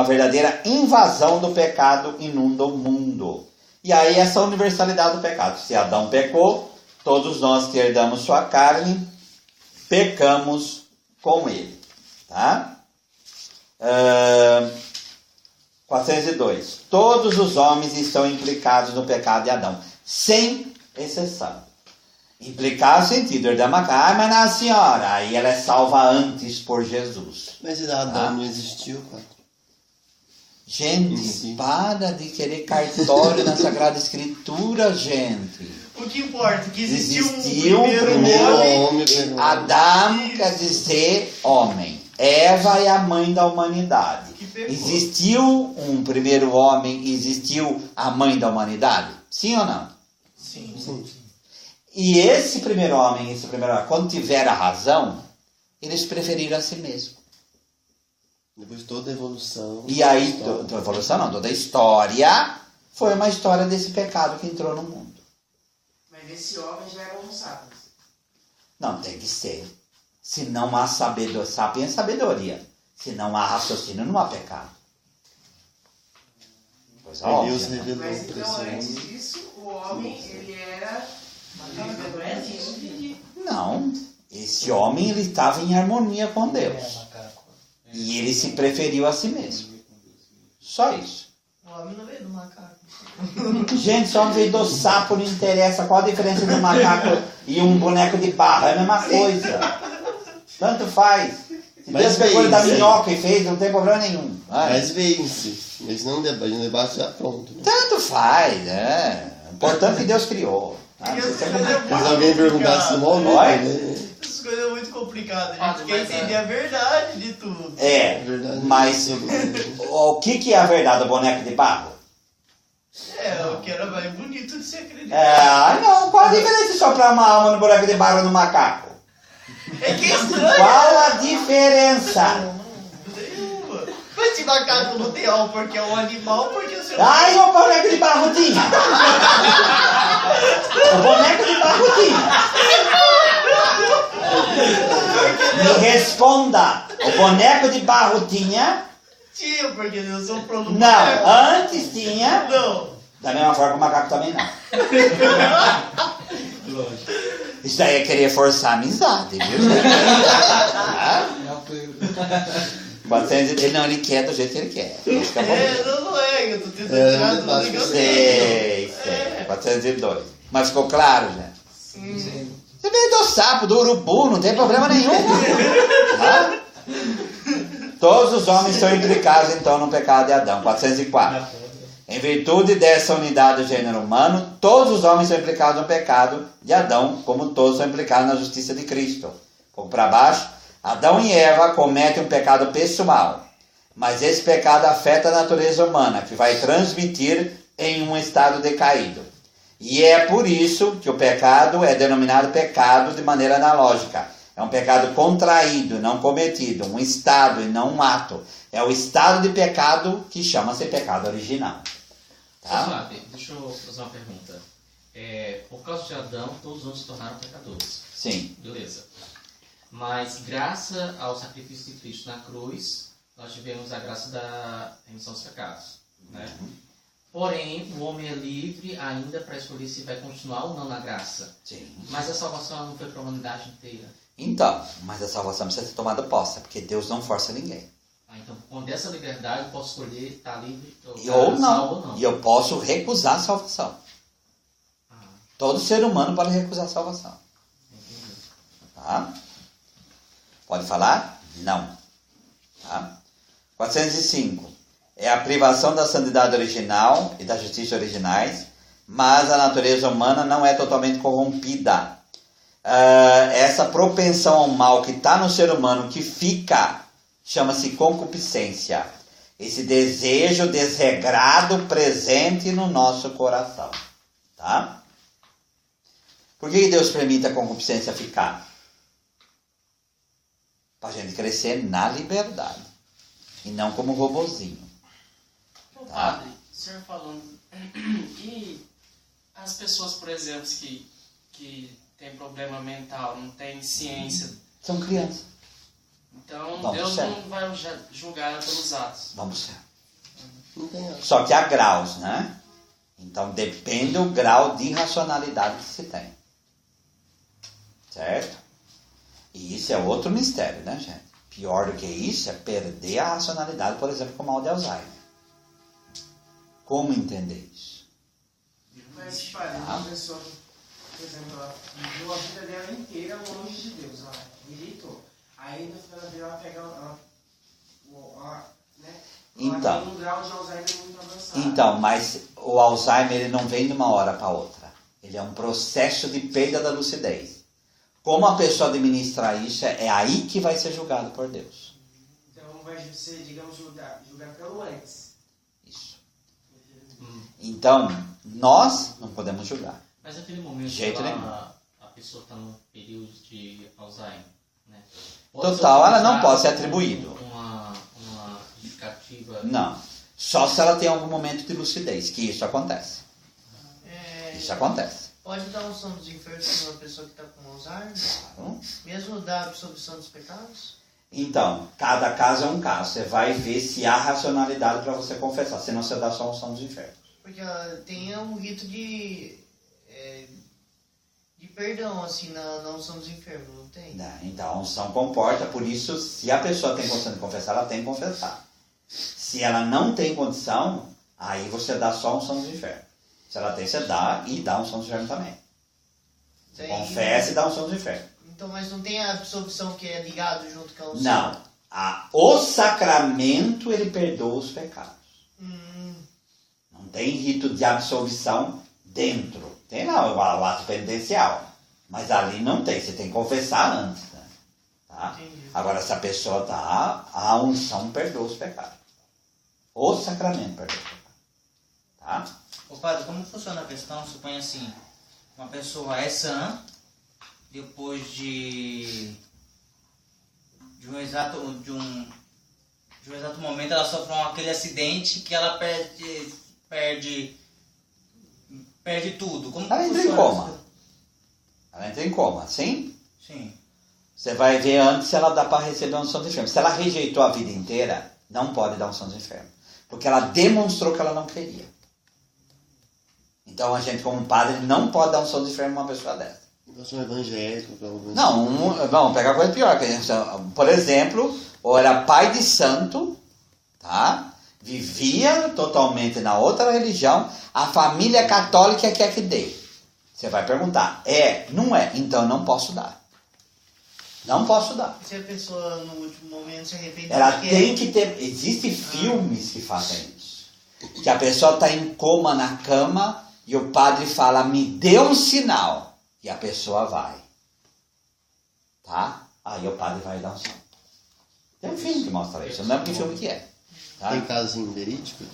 verdadeira invasão do pecado inunda o mundo. E aí essa universalidade do pecado. Se Adão pecou, todos nós que herdamos sua carne, pecamos com ele. Tá? 402. Todos os homens estão implicados no pecado de Adão, sem exceção. Implicar no sentido, herdamos a carne, mas na senhora, aí ela é salva antes por Jesus. Mas Adão não existiu, cara. Gente, para de querer cartório na Sagrada Escritura, gente. O que importa? Que existiu Existiu um um primeiro homem. homem. Adão quer dizer homem. Eva é a mãe da humanidade. Que pecou. Existiu um primeiro homem, existiu a mãe da humanidade? Sim ou não? Sim. Sim. E esse primeiro homem, quando tiver a razão, eles preferiram a si mesmo. Depois de toda a evolução. E aí, toda a evolução não, toda a história foi uma história desse pecado que entrou no mundo. Mas esse homem já era homo sapiens. Não, tem que ser. Se não há sabedoria, sapiens é sabedoria. Se não há raciocínio, não há pecado. Coisa Aí óbvia. Deus Né? revelou Mas para então, esse antes homem. disso, o homem, ele era livre. Não. Esse homem ele estava em harmonia com Deus. E ele se preferiu a si mesmo. Só isso. O homem não veio do macaco. Gente, só veio do sapo, não interessa. Qual a diferença de um macaco e um boneco de barro? É a mesma coisa. Tanto faz. Se Mas Deus pegou veio, da sim. minhoca e fez, não tem problema nenhum. Mas vence. Mas não debate, um debate já pronto. Né? Tanto faz, né? O importante é que Deus criou. Tá? Mas alguém perguntasse no Oi? né? Essas coisas é muito complicadas. A Padre, gente quer mas entender a verdade de tudo. É, Verdade. mas o que é a verdade do boneco de barro? O que era mais bonito de se acreditar. Não, qual a diferença só para uma alma no boneco de barro e no macaco? É que é estranho. Qual a diferença? Nenhuma. Mas se macaco não tem alma porque é um animal, porque o seu... Ai, o boneco de barro tinha! O boneco de barro tinha! Me responda! O boneco de barro tinha? Tinha, porque eu sou pro Não, antes tinha. Não. Da mesma forma que o macaco também não. Isso daí é querer forçar a amizade, viu? Ah? 400, não, ele quer do jeito que ele quer. Isso que é bom. Não é, eu tô tentando É, tirar não tudo basta que eu Sei. 402. Mas ficou claro, né? Sim. Você veio do sapo, do urubu, não tem problema nenhum. Tá? Todos os homens são implicados, então, no pecado de Adão. 404. Em virtude dessa unidade do gênero humano, todos os homens são implicados no pecado de Adão, como todos são implicados na justiça de Cristo. Um pouco para baixo, Adão e Eva cometem um pecado pessoal, mas esse pecado afeta a natureza humana, que vai transmitir em um estado decaído. E é por isso que o pecado é denominado pecado de maneira analógica. É um pecado contraído, não cometido, um estado e não um ato. É o estado de pecado que chama-se pecado original. Tá? Fábio, deixa eu fazer uma pergunta. Por causa de Adão, todos os homens se tornaram pecadores. Sim. Beleza. Mas graças ao sacrifício de Cristo na cruz, nós tivemos a graça da remissão dos pecados. Né? Porém, o homem é livre ainda para escolher se vai continuar ou não na graça. Sim. Mas a salvação não foi para a humanidade inteira. Então, mas a salvação precisa ser tomada posse, porque Deus não força ninguém. Então, com dessa liberdade, eu posso escolher estar livre Ou salvo ou não. não. E eu posso recusar a salvação. Todo ser humano pode recusar a salvação. Entendi. Tá? Pode falar? Não. Tá? 405. É a privação da santidade original e da justiça originais, mas a natureza humana não é totalmente corrompida. Essa propensão ao mal que está no ser humano, que fica, chama-se concupiscência. Esse desejo desregrado presente no nosso coração. Tá? Por que Deus permite a concupiscência ficar? Para a gente crescer na liberdade. E não como robozinho. Ô, padre, o senhor falando, e as pessoas, por exemplo, que têm problema mental, não têm ciência, São crianças. então Vamos Deus certo. não vai julgar pelos atos. Vamos ser. Não tem nada. Só que há graus, né? Então depende do grau de racionalidade que se tem. Certo? E isso é outro mistério, né, gente? Pior do que isso é perder a racionalidade, por exemplo, com o mal de Alzheimer. Como entender isso? Mas, padre, uma pessoa, por exemplo, ela viveu a vida dela inteira longe de Deus, ela militou. Aí no final dela ela pega né? Então. Ela tem um grau de Alzheimer muito avançado. Então, mas o Alzheimer ele não vem de uma hora para outra. Ele é um processo de perda da lucidez. Como a pessoa administrar isso, é aí que vai ser julgado por Deus. Então vai ser, digamos, julgar pelo antes. Isso. Então, nós não podemos julgar. Mas naquele momento De jeito que nenhum. a pessoa está num período de Alzheimer, né? Total, ela não pode ser atribuído. Uma justificativa. Não. Só se ela tem algum momento de lucidez, que isso acontece. Isso acontece. Pode dar unção dos infernos para uma pessoa que está com Alzheimer? Claro. Mesmo da absolvição dos pecados? Então, cada caso é um caso. Você vai ver se há racionalidade para você confessar, senão você dá só a unção dos infernos. Porque tem um rito de perdão, assim, na unção dos infernos, não tem? Né? Então, a unção comporta, por isso, se a pessoa tem condição de confessar, ela tem que confessar. Se ela não tem condição, aí você dá só a unção dos infernos. Se ela tem, você dá e dá a unção dos infernos também. Você confessa e dá a unção dos infernos. Então, mas não tem a absolvição que é ligado junto com a unção? Não. O sacramento, ele perdoa os pecados. Não tem rito de absolvição dentro. Tem lá o ato penitencial. Mas ali não tem. Você tem que confessar antes. Né? Tá? Agora, se a pessoa tá, a unção perdoa os pecados. O sacramento perdoa os pecados. Tá? Ô padre, como funciona a questão? Suponha assim, uma pessoa é sã, depois de um exato momento ela sofre aquele acidente que ela perde tudo. Como Ela entra em funciona coma. isso? Ela entra em coma, sim? Sim. Você vai ver antes se ela dá para receber a unção dos infernos. Se ela rejeitou a vida inteira, não pode dar unção dos infernos. Porque ela demonstrou que ela não queria. Então a gente, como padre, não pode dar unção dos infernos a uma pessoa dessa. Você é um evangélico, pelo menos. Não, vamos pegar coisa pior. Por exemplo, ou era pai de santo, tá? Vivia totalmente na outra religião, a família católica quer que dê. Você vai perguntar, não é? Então não posso dar. Não posso dar. Se a pessoa no último momento se arrepende... Ela tem que ter... Existem filmes que fazem isso. que a pessoa está em coma na cama e o padre fala, me dê um sinal. E a pessoa vai. Tá? Aí o padre vai dar um sinal. Tem um filme que mostra isso. Eu não lembro que filme que é. Tá? Tem caso em verídico?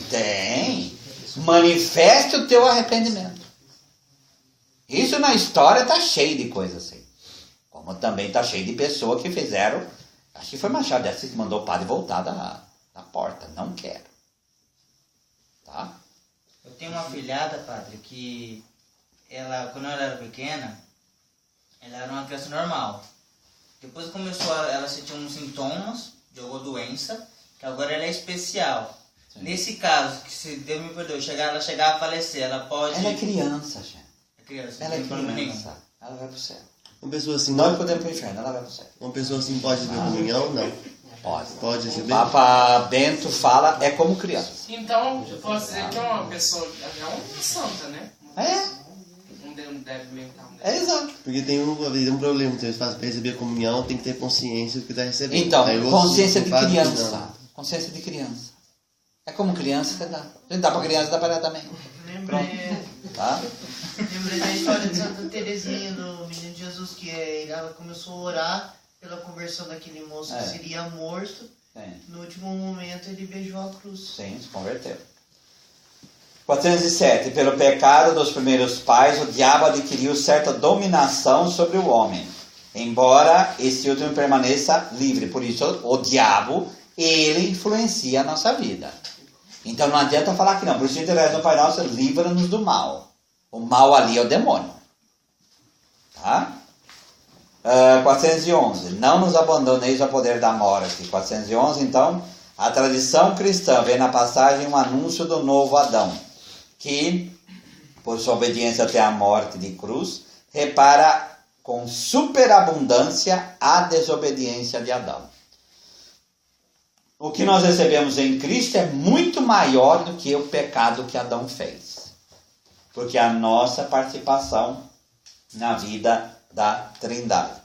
Tem. Manifeste o teu arrependimento. Isso na história tá cheio de coisa assim. Como também tá cheio de pessoas que fizeram. Acho que foi Machado de Assis que mandou o padre voltar da porta. Não quero. Tá? Eu tenho uma afilhada, padre, que ela, quando ela era pequena, ela era uma criança normal. Depois começou ela sentir uns sintomas de alguma doença, que agora ela é especial. Sim. Nesse caso, que se Deus me perdoe, ela chegar a falecer, ela pode... Ela é criança, gente. É criança, ela é criança. Nenhum. Ela vai pro céu. Uma pessoa assim... Nós podemos pro inferno, ela vai pro céu. Uma pessoa assim pode receber comunhão? Não. Pode receber? Papa Bento fala, é como criança. Então, eu posso dizer que é uma pessoa, é uma santa, né? Um débil mental. É exato. Porque tem um problema, então eles fazem para receber a comunhão, tem que ter consciência do que está recebendo. Então, aí, consciência de criança. Consciência de criança. É como criança que dá. Se dá para criança, dá para ela também. Tá? Lembrei da história de Santa Teresinha, do Menino Jesus, que ela começou a orar pela conversão daquele moço que seria morto. No último momento ele beijou a cruz. Sim, se converteu. 407. Pelo pecado dos primeiros pais, o diabo adquiriu certa dominação sobre o homem, embora esse último permaneça livre. Por isso, o diabo, ele influencia a nossa vida. Então não adianta falar que não. Por isso, através do Pai Nosso, livra-nos do mal. O mal ali é o demônio. Tá? 411. Não nos abandoneis ao poder da morte. 411, então, a tradição cristã vê na passagem um anúncio do novo Adão, que, por sua obediência até a morte de cruz, repara com superabundância a desobediência de Adão. O que nós recebemos em Cristo é muito maior do que o pecado que Adão fez. Porque a nossa participação na vida da Trindade.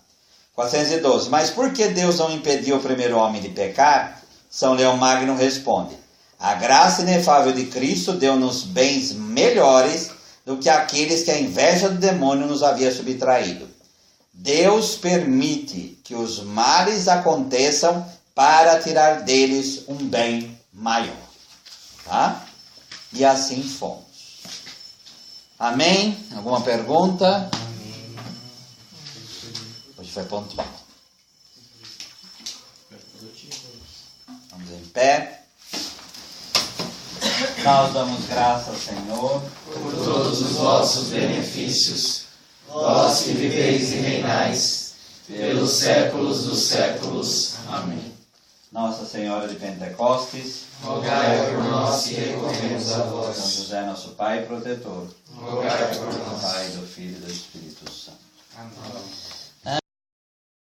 412. Mas por que Deus não impediu o primeiro homem de pecar? São Leão Magno responde: a graça inefável de Cristo deu-nos bens melhores do que aqueles que a inveja do demônio nos havia subtraído. Deus permite que os males aconteçam para tirar deles um bem maior. Tá? E assim fomos. Amém? Alguma pergunta? Amém. Hoje foi pontual. Vamos em pé. Nós damos graças ao Senhor por todos os vossos benefícios, vós que viveis e reinais pelos séculos dos séculos. Amém. Nossa Senhora de Pentecostes, rogai por nós que recorremos a vós. São José, nosso Pai e protetor, rogai por